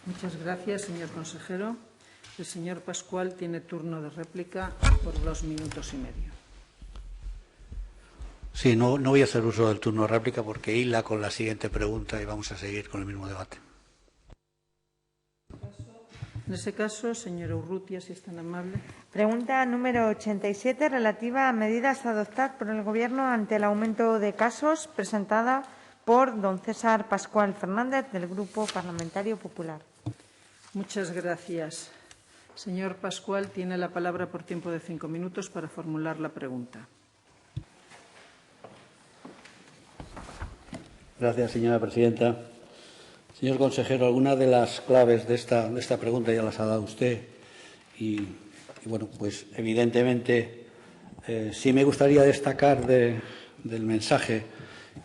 Muchas gracias, señor consejero. El señor Pascual tiene turno de réplica por 2 minutos y medio. Sí, no voy a hacer uso del turno de réplica porque hila con la siguiente pregunta y vamos a seguir con el mismo debate. En ese caso, señora Urrutia, si es tan amable. Pregunta número 87, relativa a medidas a adoptar por el Gobierno ante el aumento de casos, presentada por don César Pascual Fernández, del Grupo Parlamentario Popular. Muchas gracias. Señor Pascual, tiene la palabra por tiempo de 5 minutos para formular la pregunta. Gracias, señora presidenta. Señor consejero, algunas de las claves de esta pregunta ya las ha dado usted y bueno, pues evidentemente Sí me gustaría destacar del mensaje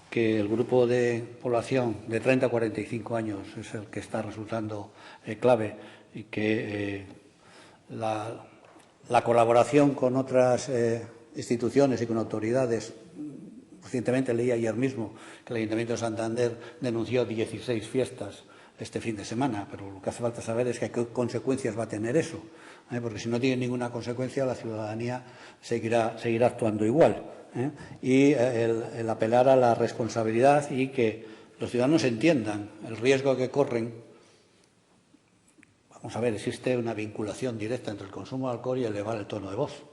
que el grupo de población de 30 a 45 años es el que está resultando clave y que la colaboración con otras instituciones y con autoridades. Recientemente leí ayer mismo que el Ayuntamiento de Santander denunció 16 fiestas este fin de semana, pero lo que hace falta saber es qué consecuencias va a tener eso, porque si no tiene ninguna consecuencia la ciudadanía seguirá actuando igual. Y el apelar a la responsabilidad y que los ciudadanos entiendan el riesgo que corren. Vamos a ver, existe una vinculación directa entre el consumo de alcohol y elevar el tono de voz.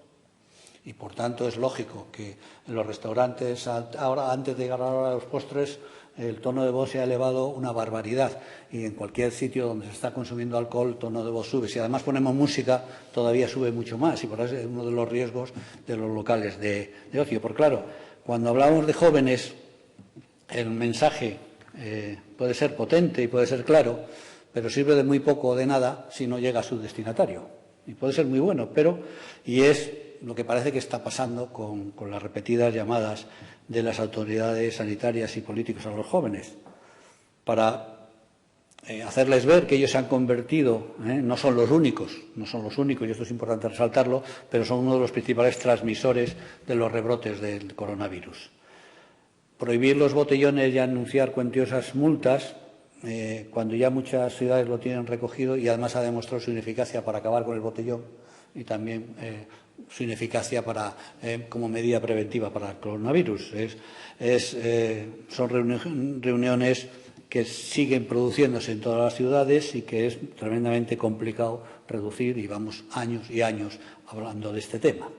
Y, por tanto, es lógico que en los restaurantes, ahora antes de llegar a la hora de los postres, el tono de voz se ha elevado una barbaridad. Y en cualquier sitio donde se está consumiendo alcohol, el tono de voz sube. Si además ponemos música, todavía sube mucho más. Y por eso es uno de los riesgos de los locales de ocio. Porque, claro, cuando hablamos de jóvenes, el mensaje puede ser potente y puede ser claro, pero sirve de muy poco o de nada si no llega a su destinatario. Y puede ser muy bueno, y es lo que parece que está pasando con las repetidas llamadas de las autoridades sanitarias y políticos a los jóvenes, para hacerles ver que ellos se han convertido, no son los únicos, y esto es importante resaltarlo, pero son uno de los principales transmisores de los rebrotes del coronavirus. Prohibir los botellones y anunciar cuantiosas multas, cuando ya muchas ciudades lo tienen recogido y además ha demostrado su ineficacia para acabar con el botellón y también su ineficacia como medida preventiva para el coronavirus. Son reuniones que siguen produciéndose en todas las ciudades y que es tremendamente complicado reducir, y vamos años y años hablando de este tema.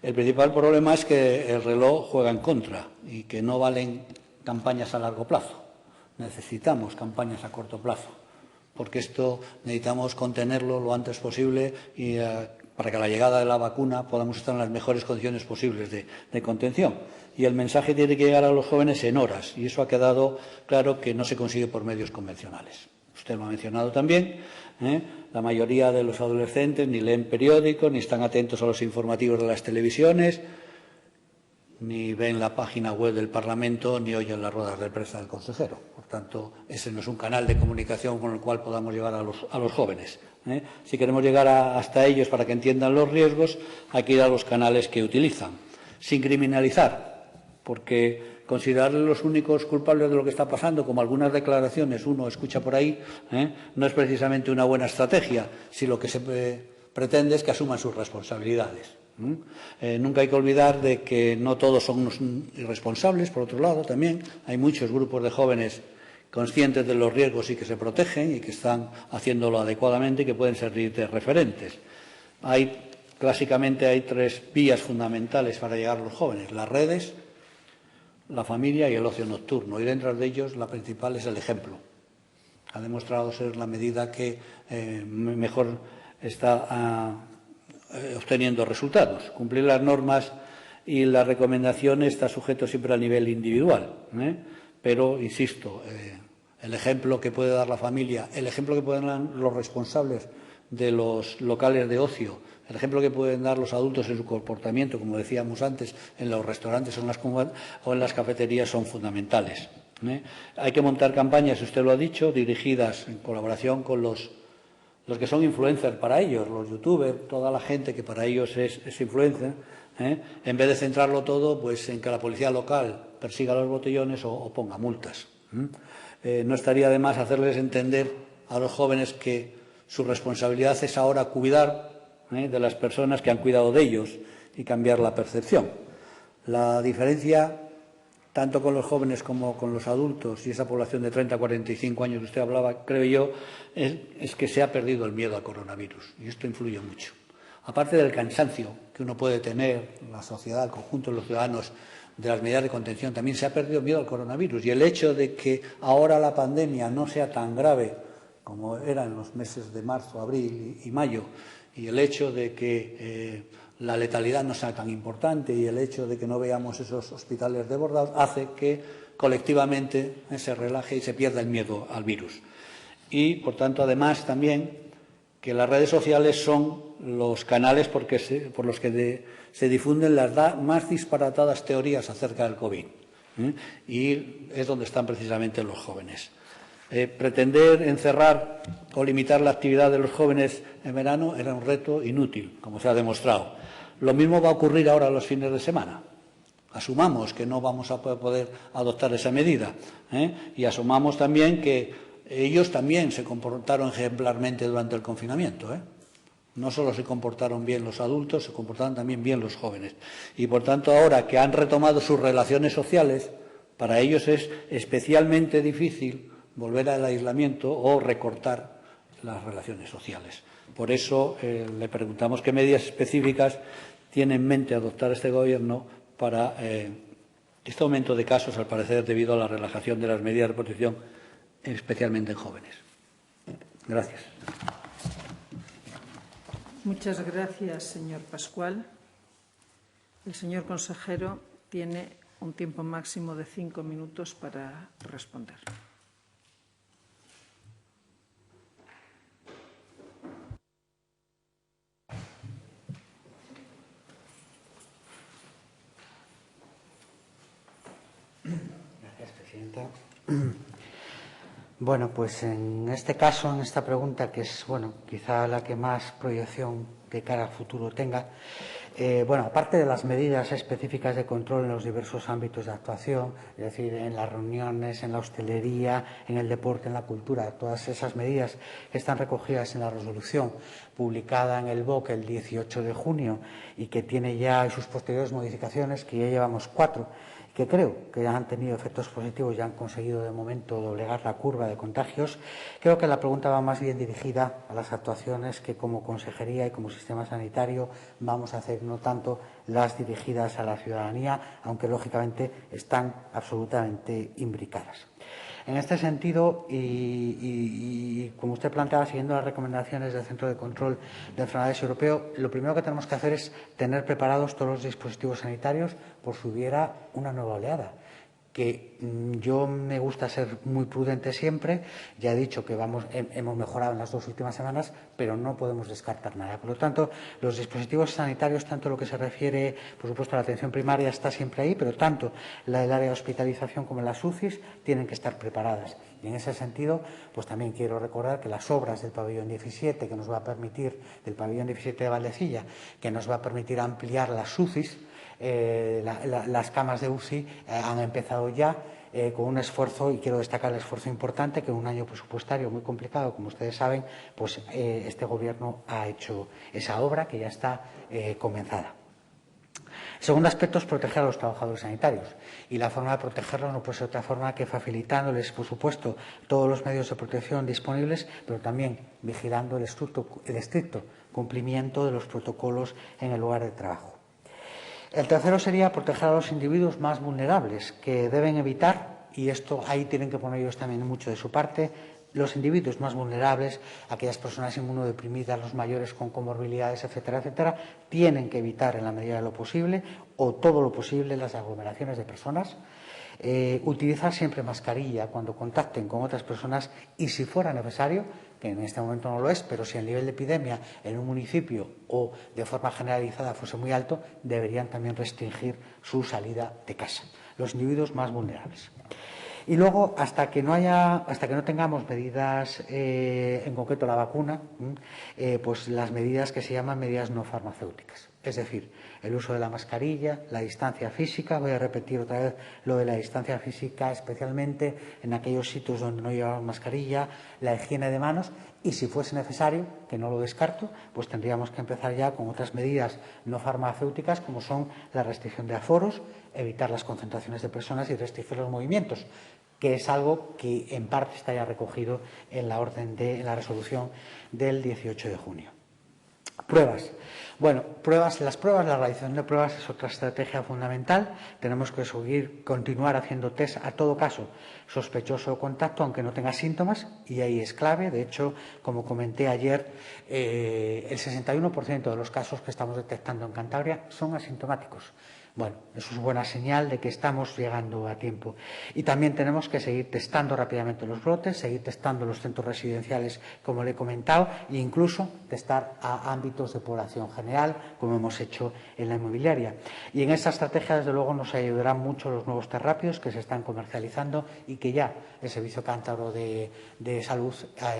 El principal problema es que el reloj juega en contra y que no valen campañas a largo plazo. Necesitamos campañas a corto plazo, porque esto necesitamos contenerlo lo antes posible y para que a la llegada de la vacuna podamos estar en las mejores condiciones posibles de contención. Y el mensaje tiene que llegar a los jóvenes en horas, y eso ha quedado claro que no se consigue por medios convencionales. Usted lo ha mencionado también. La mayoría de los adolescentes ni leen periódicos, ni están atentos a los informativos de las televisiones, ni ven la página web del Parlamento, ni oyen las ruedas de prensa del consejero. Por tanto, ese no es un canal de comunicación con el cual podamos llegar a los jóvenes. Si queremos llegar hasta ellos para que entiendan los riesgos, hay que ir a los canales que utilizan, sin criminalizar, porque considerarles los únicos culpables de lo que está pasando, como algunas declaraciones uno escucha por ahí, no es precisamente una buena estrategia, si lo que se pretende es que asuman sus responsabilidades. Nunca hay que olvidar de que no todos son unos irresponsables. Por otro lado, también hay muchos grupos de jóvenes conscientes de los riesgos y que se protegen y que están haciéndolo adecuadamente y que pueden servir de referentes. Clásicamente hay tres vías fundamentales para llegar a los jóvenes: las redes, la familia y el ocio nocturno. Y dentro de ellos la principal es el ejemplo. Ha demostrado ser la medida que mejor está obteniendo resultados. Cumplir las normas y las recomendaciones está sujeto siempre al nivel individual, pero, insisto, el ejemplo que puede dar la familia, el ejemplo que pueden dar los responsables de los locales de ocio, el ejemplo que pueden dar los adultos en su comportamiento, como decíamos antes, en los restaurantes o en las cafeterías, son fundamentales. Hay que montar campañas, usted lo ha dicho, dirigidas en colaboración con los que son influencers para ellos, los youtubers, toda la gente que para ellos es influencer, en vez de centrarlo todo pues en que la policía local persiga los botellones o ponga multas. No estaría de más hacerles entender a los jóvenes que su responsabilidad es ahora cuidar de las personas que han cuidado de ellos y cambiar la percepción. La diferencia, tanto con los jóvenes como con los adultos y esa población de 30 a 45 años que usted hablaba, creo yo, es que se ha perdido el miedo al coronavirus, y esto influye mucho. Aparte del cansancio que uno puede tener, la sociedad, el conjunto de los ciudadanos, de las medidas de contención, también se ha perdido el miedo al coronavirus. Y el hecho de que ahora la pandemia no sea tan grave como era en los meses de marzo, abril y mayo, y el hecho de que la letalidad no sea tan importante y el hecho de que no veamos esos hospitales desbordados hace que colectivamente se relaje y se pierda el miedo al virus. Y, por tanto, además también que las redes sociales son los canales por los que se difunden las más disparatadas teorías acerca del COVID. Y es donde están precisamente los jóvenes. Pretender encerrar o limitar la actividad de los jóvenes en verano era un reto inútil, como se ha demostrado. Lo mismo va a ocurrir ahora los fines de semana. Asumamos que no vamos a poder adoptar esa medida, y asumamos también que ellos también se comportaron ejemplarmente durante el confinamiento. No solo se comportaron bien los adultos, se comportaron también bien los jóvenes. Y, por tanto, ahora que han retomado sus relaciones sociales, para ellos es especialmente difícil volver al aislamiento o recortar las relaciones sociales. Por eso le preguntamos qué medidas específicas tiene en mente adoptar este Gobierno para este aumento de casos, al parecer, debido a la relajación de las medidas de protección, especialmente en jóvenes. Gracias. Muchas gracias, señor Pascual. El señor consejero tiene un tiempo máximo de 5 minutos para responder. Gracias, presidenta. Bueno, pues en este caso, en esta pregunta, que es, quizá la que más proyección de cara al futuro tenga, aparte de las medidas específicas de control en los diversos ámbitos de actuación, es decir, en las reuniones, en la hostelería, en el deporte, en la cultura, todas esas medidas que están recogidas en la resolución publicada en el BOC el 18 de junio y que tiene ya sus posteriores modificaciones, que ya llevamos 4, que creo que han tenido efectos positivos y han conseguido de momento doblegar la curva de contagios, creo que la pregunta va más bien dirigida a las actuaciones que como consejería y como sistema sanitario vamos a hacer, no tanto las dirigidas a la ciudadanía, aunque lógicamente están absolutamente imbricadas. En este sentido, y como usted planteaba, siguiendo las recomendaciones del Centro de Control de Enfermedades Europeo, lo primero que tenemos que hacer es tener preparados todos los dispositivos sanitarios por si hubiera una nueva oleada. Que yo me gusta ser muy prudente siempre, ya he dicho que hemos mejorado en las 2 últimas semanas, pero no podemos descartar nada. Por lo tanto, los dispositivos sanitarios, tanto lo que se refiere, por supuesto, a la atención primaria está siempre ahí, pero tanto la del área de hospitalización como las UCIs tienen que estar preparadas. Y en ese sentido, pues también quiero recordar que las obras del pabellón 17, que nos va a permitir, del pabellón 17 de Valdecilla, que nos va a permitir ampliar las UCIs, las camas de UCI han empezado ya con un esfuerzo, y quiero destacar el esfuerzo importante que en un año presupuestario muy complicado, como ustedes saben, pues este Gobierno ha hecho esa obra que ya está comenzada. El segundo aspecto es proteger a los trabajadores sanitarios, y la forma de protegerlos no puede ser otra forma que facilitándoles, por supuesto, todos los medios de protección disponibles, pero también vigilando el estricto cumplimiento de los protocolos en el lugar de trabajo. El tercero sería proteger a los individuos más vulnerables, que deben evitar, y esto ahí tienen que poner ellos también mucho de su parte, los individuos más vulnerables, aquellas personas inmunodeprimidas, los mayores con comorbilidades, etcétera, etcétera, tienen que evitar en la medida de lo posible, o todo lo posible, las aglomeraciones de personas, utilizar siempre mascarilla cuando contacten con otras personas y, si fuera necesario, que en este momento no lo es, pero si el nivel de epidemia en un municipio o de forma generalizada fuese muy alto, deberían también restringir su salida de casa, los individuos más vulnerables. Y luego, hasta que no tengamos medidas, en concreto la vacuna, pues las medidas que se llaman medidas no farmacéuticas. Es decir, el uso de la mascarilla, la distancia física, voy a repetir otra vez lo de la distancia física, especialmente en aquellos sitios donde no llevamos mascarilla, la higiene de manos, y si fuese necesario, que no lo descarto, pues tendríamos que empezar ya con otras medidas no farmacéuticas, como son la restricción de aforos, evitar las concentraciones de personas y restringir los movimientos, que es algo que en parte está ya recogido en la resolución del 18 de junio. Pruebas. Bueno, la realización de pruebas es otra estrategia fundamental. Tenemos que continuar haciendo test a todo caso sospechoso o contacto, aunque no tenga síntomas, y ahí es clave. De hecho, como comenté ayer, el 61% de los casos que estamos detectando en Cantabria son asintomáticos. Bueno, eso es buena señal de que estamos llegando a tiempo. Y también tenemos que seguir testando rápidamente los brotes, seguir testando los centros residenciales, como le he comentado, e incluso testar a ámbitos de población general, como hemos hecho en la inmobiliaria. Y en esa estrategia, desde luego, nos ayudarán mucho los nuevos test rápidos que se están comercializando y que ya el Servicio Cántabro de Salud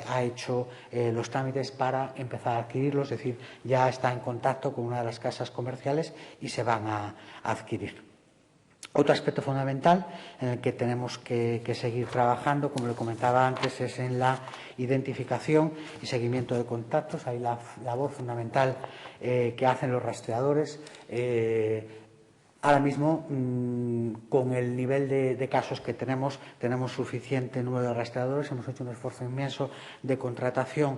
ha hecho los trámites para empezar a adquirirlos, es decir, ya está en contacto con una de las casas comerciales y se van a adquirir. Otro aspecto fundamental en el que tenemos que seguir trabajando, como le comentaba antes, es en la identificación y seguimiento de contactos. Hay la labor fundamental que hacen los rastreadores. Ahora mismo, con el nivel de casos que tenemos suficiente número de rastreadores. Hemos hecho un esfuerzo inmenso de contratación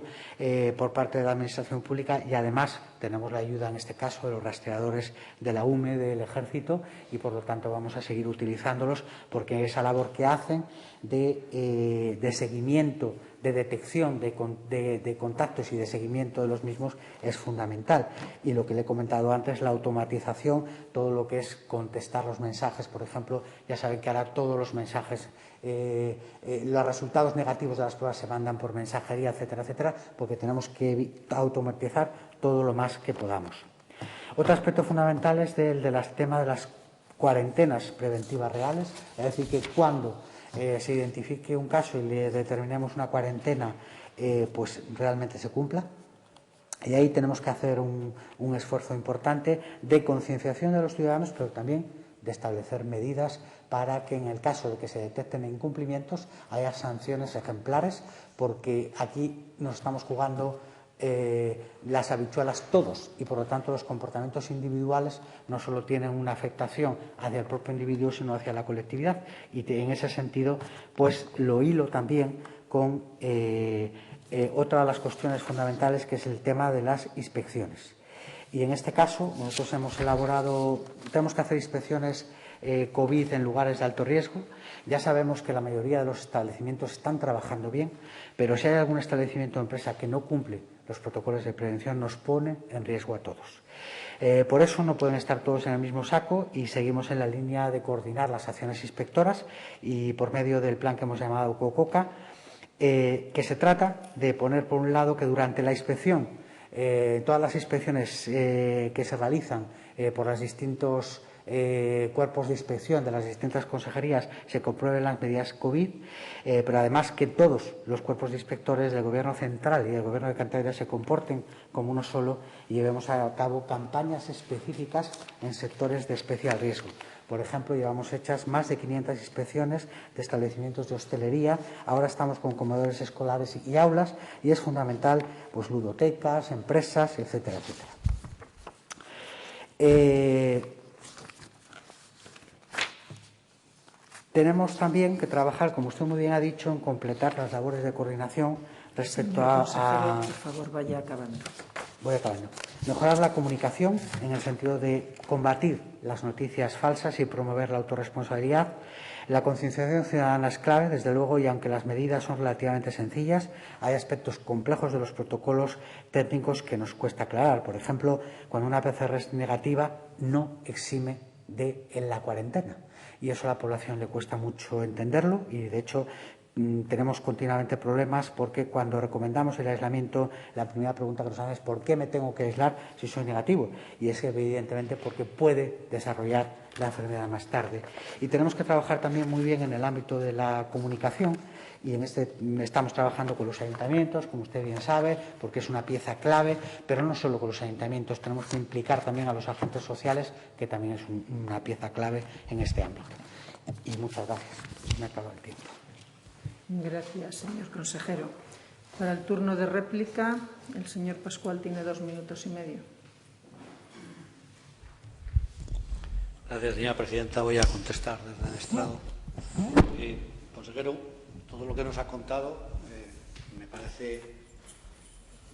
por parte de la Administración Pública y, además, tenemos la ayuda, en este caso, de los rastreadores de la UME, del Ejército, y, por lo tanto, vamos a seguir utilizándolos porque esa labor que hacen de seguimiento, de detección de contactos y de seguimiento de los mismos es fundamental. Y lo que le he comentado antes, la automatización, todo lo que es contestar los mensajes, por ejemplo, ya saben que ahora todos los mensajes, los resultados negativos de las pruebas se mandan por mensajería, etcétera, etcétera, porque tenemos que automatizar todo lo más que podamos. Otro aspecto fundamental es el del tema de las cuarentenas preventivas reales, es decir, que cuando se identifique un caso y le determinemos una cuarentena, pues realmente se cumpla. Y ahí tenemos que hacer un esfuerzo importante de concienciación de los ciudadanos, pero también de establecer medidas para que, en el caso de que se detecten incumplimientos, haya sanciones ejemplares, porque aquí nos estamos jugando las habichuelas todos, y por lo tanto los comportamientos individuales no solo tienen una afectación hacia el propio individuo, sino hacia la colectividad, y en ese sentido pues lo hilo también con otra de las cuestiones fundamentales, que es el tema de las inspecciones. Y en este caso nosotros tenemos que hacer inspecciones COVID en lugares de alto riesgo. Ya sabemos que la mayoría de los establecimientos están trabajando bien, pero si hay algún establecimiento o empresa que no cumple los protocolos de prevención, nos pone en riesgo a todos. Por eso no pueden estar todos en el mismo saco, y seguimos en la línea de coordinar las acciones inspectoras y por medio del plan que hemos llamado COCOCA, que se trata de poner, por un lado, que durante la inspección, todas las inspecciones que se realizan por los distintos cuerpos de inspección de las distintas consejerías, se comprueben las medidas COVID, pero además que todos los cuerpos de inspectores del Gobierno central y del Gobierno de Cantabria se comporten como uno solo y llevemos a cabo campañas específicas en sectores de especial riesgo. Por ejemplo, llevamos hechas más de 500 inspecciones de establecimientos de hostelería. Ahora estamos con comedores escolares y aulas, y es fundamental, pues, ludotecas, empresas, etcétera, etcétera. Tenemos también que trabajar, como usted muy bien ha dicho, en completar las labores de coordinación respecto Señor consejero, por favor, vaya acabando. Voy acabando. Mejorar la comunicación en el sentido de combatir las noticias falsas y promover la autorresponsabilidad. La concienciación ciudadana es clave, desde luego, y aunque las medidas son relativamente sencillas, hay aspectos complejos de los protocolos técnicos que nos cuesta aclarar. Por ejemplo, cuando una PCR es negativa, no exime en la cuarentena. Y eso a la población le cuesta mucho entenderlo, y, de hecho, tenemos continuamente problemas porque cuando recomendamos el aislamiento, la primera pregunta que nos hacen es ¿por qué me tengo que aislar si soy negativo? Y es evidentemente porque puede desarrollar la enfermedad más tarde. Y tenemos que trabajar también muy bien en el ámbito de la comunicación, y estamos trabajando con los ayuntamientos, como usted bien sabe, porque es una pieza clave, pero no solo con los ayuntamientos, tenemos que implicar también a los agentes sociales, que también es una pieza clave en este ámbito. Y muchas gracias. Me ha acabado el tiempo. Gracias, señor consejero. Para el turno de réplica, el señor Pascual tiene 2 minutos y medio. Gracias, señora presidenta. Voy a contestar desde el estrado. Consejero, todo lo que nos ha contado me parece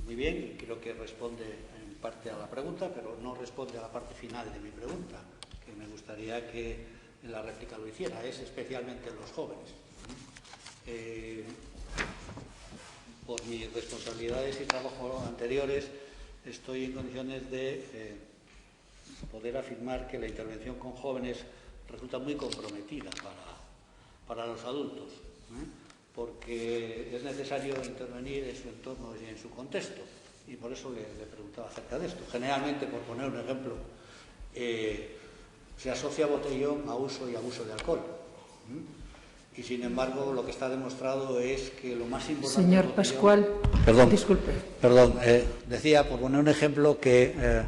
muy bien y creo que responde en parte a la pregunta, pero no responde a la parte final de mi pregunta, que me gustaría que en la réplica lo hiciera. Es especialmente los jóvenes. Por mis responsabilidades y trabajo anteriores, estoy en condiciones de poder afirmar que la intervención con jóvenes resulta muy comprometida para los adultos, porque es necesario intervenir en su entorno y en su contexto. Y por eso le preguntaba acerca de esto. Generalmente, por poner un ejemplo, se asocia botellón a uso y abuso de alcohol. Y, sin embargo, lo que está demostrado es que lo más importante... Señor Pascual, disculpe. Perdón, decía, por poner un ejemplo, que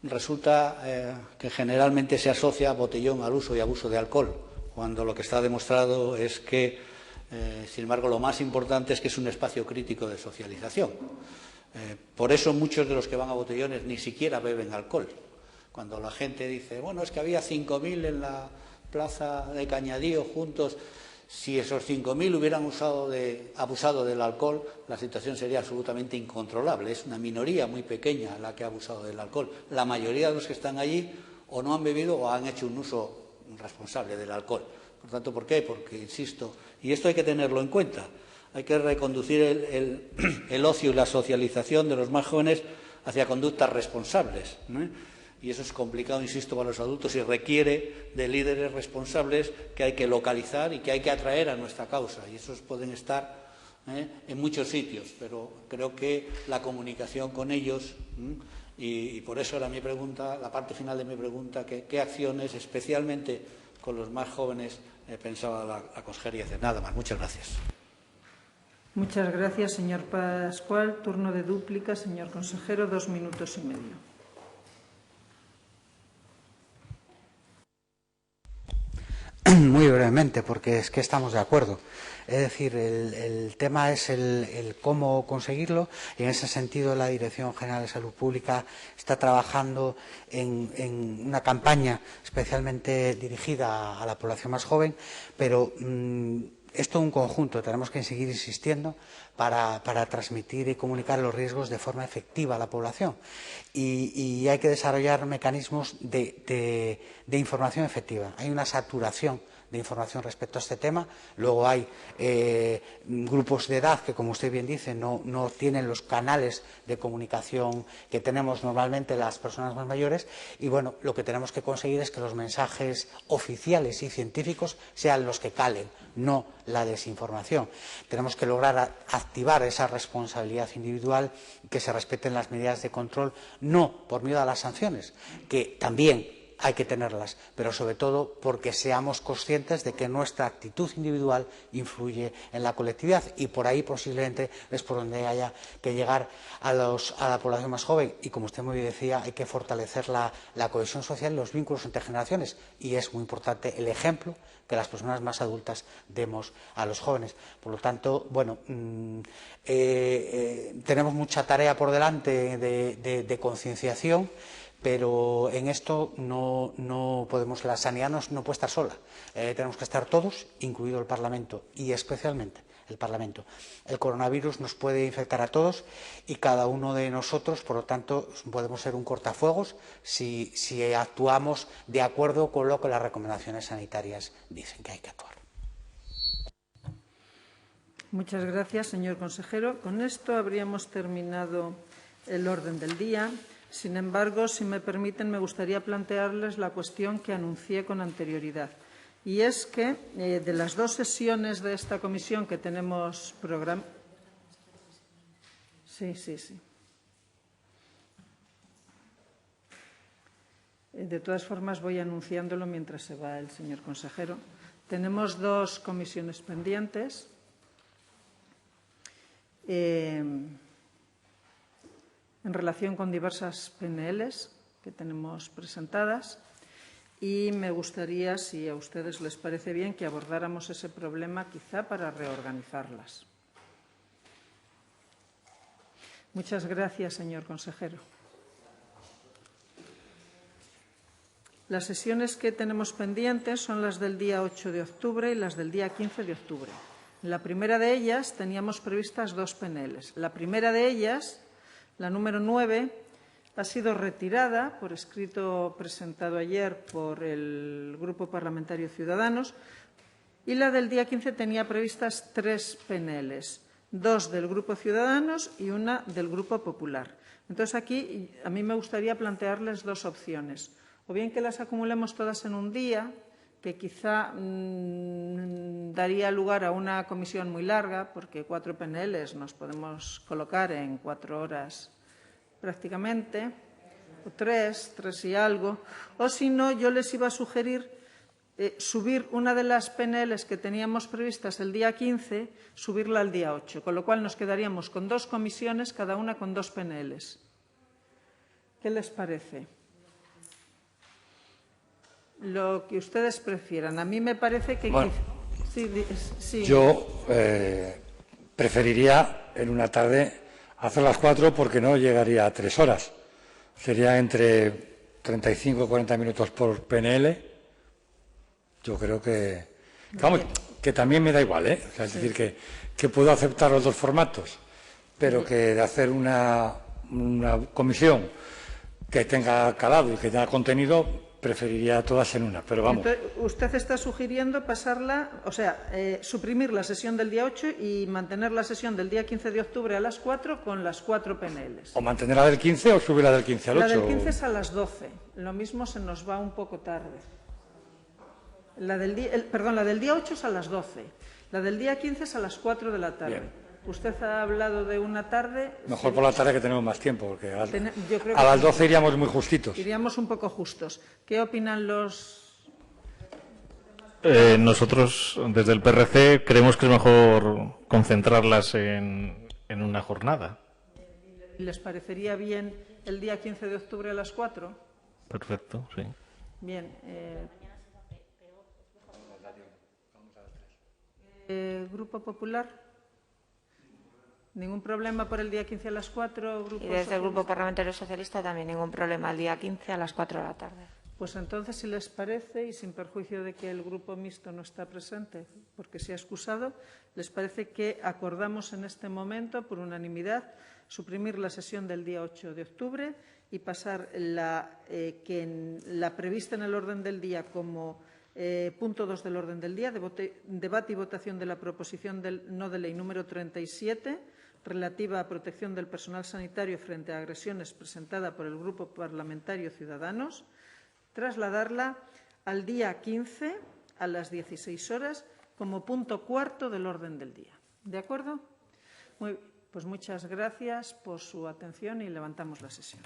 resulta que generalmente se asocia botellón al uso y abuso de alcohol, cuando lo que está demostrado es que, sin embargo, lo más importante es que es un espacio crítico de socialización. Por eso muchos de los que van a botellones ni siquiera beben alcohol. Cuando la gente dice, bueno, es que había 5.000 en la plaza de Cañadío juntos, si esos 5.000 hubieran abusado del alcohol, la situación sería absolutamente incontrolable. Es una minoría muy pequeña la que ha abusado del alcohol. La mayoría de los que están allí o no han bebido o han hecho un uso responsable del alcohol. Por tanto, ¿por qué? Porque, insisto, y esto hay que tenerlo en cuenta, hay que reconducir el ocio y la socialización de los más jóvenes hacia conductas responsables, y eso es complicado, insisto, para los adultos y requiere de líderes responsables que hay que localizar y que hay que atraer a nuestra causa. Y esos pueden estar en muchos sitios, pero creo que la comunicación con ellos, y por eso era mi pregunta, la parte final de mi pregunta, qué acciones, especialmente con los más jóvenes, pensaba la consejería hacer. Nada más. Muchas gracias. Muchas gracias, señor Pascual. Turno de dúplica, señor consejero, 2 minutos y medio. Muy brevemente, porque es que estamos de acuerdo. Es decir, el tema es el cómo conseguirlo, y en ese sentido la Dirección General de Salud Pública está trabajando en una campaña especialmente dirigida a la población más joven, pero es todo un conjunto. Tenemos que seguir insistiendo para transmitir y comunicar los riesgos de forma efectiva a la población. Y hay que desarrollar mecanismos de información efectiva. Hay una saturación de información respecto a este tema. Luego hay grupos de edad que, como usted bien dice, no tienen los canales de comunicación que tenemos normalmente las personas más mayores. Y bueno, lo que tenemos que conseguir es que los mensajes oficiales y científicos sean los que calen, no la desinformación. Tenemos que lograr activar esa responsabilidad individual, que se respeten las medidas de control, no por miedo a las sanciones, que también hay que tenerlas, pero sobre todo porque seamos conscientes de que nuestra actitud individual influye en la colectividad, y por ahí posiblemente es por donde haya que llegar a la población más joven. Y como usted muy bien decía, hay que fortalecer la cohesión social y los vínculos entre generaciones, y es muy importante el ejemplo que las personas más adultas demos a los jóvenes. Por lo tanto, bueno, tenemos mucha tarea por delante de concienciación, pero en esto no podemos, la sanidad no puede estar sola. Tenemos que estar todos, incluido el Parlamento, y especialmente el Parlamento. El coronavirus nos puede infectar a todos y cada uno de nosotros, por lo tanto, podemos ser un cortafuegos si actuamos de acuerdo con lo que las recomendaciones sanitarias dicen que hay que actuar. Muchas gracias, señor consejero. Con esto habríamos terminado el orden del día. Sin embargo, si me permiten, me gustaría plantearles la cuestión que anuncié con anterioridad. Y es que de las 2 sesiones de esta comisión que tenemos programadas. Sí. De todas formas, voy anunciándolo mientras se va el señor consejero. Tenemos 2 comisiones pendientes. En relación con diversas PNLs que tenemos presentadas, y me gustaría, si a ustedes les parece bien, que abordáramos ese problema quizá para reorganizarlas. Muchas gracias, señor consejero. Las sesiones que tenemos pendientes son las del día 8 de octubre y las del día 15 de octubre. En la primera de ellas teníamos previstas 2 PNLs. La primera de ellas, la número 9, ha sido retirada por escrito presentado ayer por el Grupo Parlamentario Ciudadanos, y la del día 15 tenía previstas 3 PNLs, 2 del Grupo Ciudadanos y 1 del Grupo Popular. Entonces, aquí a mí me gustaría plantearles dos opciones. O bien que las acumulemos todas en un día, que quizá daría lugar a una comisión muy larga, porque 4 PNLs nos podemos colocar en 4 horas prácticamente, o 3 y algo. O si no, yo les iba a sugerir subir una de las PNLs que teníamos previstas el día 15, subirla al día 8, con lo cual nos quedaríamos con 2 comisiones, cada una con 2 PNLs. ¿Qué les parece? Lo que ustedes prefieran. A mí me parece que... Bueno, sí. Yo preferiría en una tarde hacer las 4 porque no llegaría a 3 horas. Sería entre 35 y 40 minutos por PNL. Yo creo que también me da igual, ¿eh? O sea, es decir, que puedo aceptar los dos formatos, pero que de hacer una comisión que tenga calado y que tenga contenido, preferiría todas en una, pero vamos. Entonces, usted está sugiriendo pasarla, o sea, suprimir la sesión del día 8 y mantener la sesión del día 15 de octubre a las 4 con las 4 PNLs. O mantenerla del 15 o subirla del 15 al 8. La del 15 es a las 12. Lo mismo se nos va un poco tarde. La del día 8 es a las 12. La del día 15 es a las 4 de la tarde. Bien. Usted ha hablado de una tarde. Mejor por la tarde, que tenemos más tiempo, porque yo creo a que las 12 iríamos muy justitos. Iríamos un poco justos. ¿Qué opinan los...? Nosotros, desde el PRC, creemos que es mejor concentrarlas en una jornada. ¿Les parecería bien el día 15 de octubre a las 4? Perfecto, sí. Bien. ¿Grupo Popular? ¿Ningún problema por el día 15 a las 4? Y desde el Grupo Parlamentario Socialista también ningún problema el día 15 a las 4 de la tarde. Pues entonces, si les parece, y sin perjuicio de que el Grupo Mixto no está presente porque se ha excusado, les parece que acordamos en este momento, por unanimidad, suprimir la sesión del día 8 de octubre y pasar la prevista en el orden del día como punto 2 del orden del día, debate y votación de la proposición no de ley número 37, relativa a protección del personal sanitario frente a agresiones, presentada por el Grupo Parlamentario Ciudadanos, trasladarla al día 15 a las 16 horas como punto 4 del orden del día. ¿De acuerdo? Pues muchas gracias por su atención y levantamos la sesión.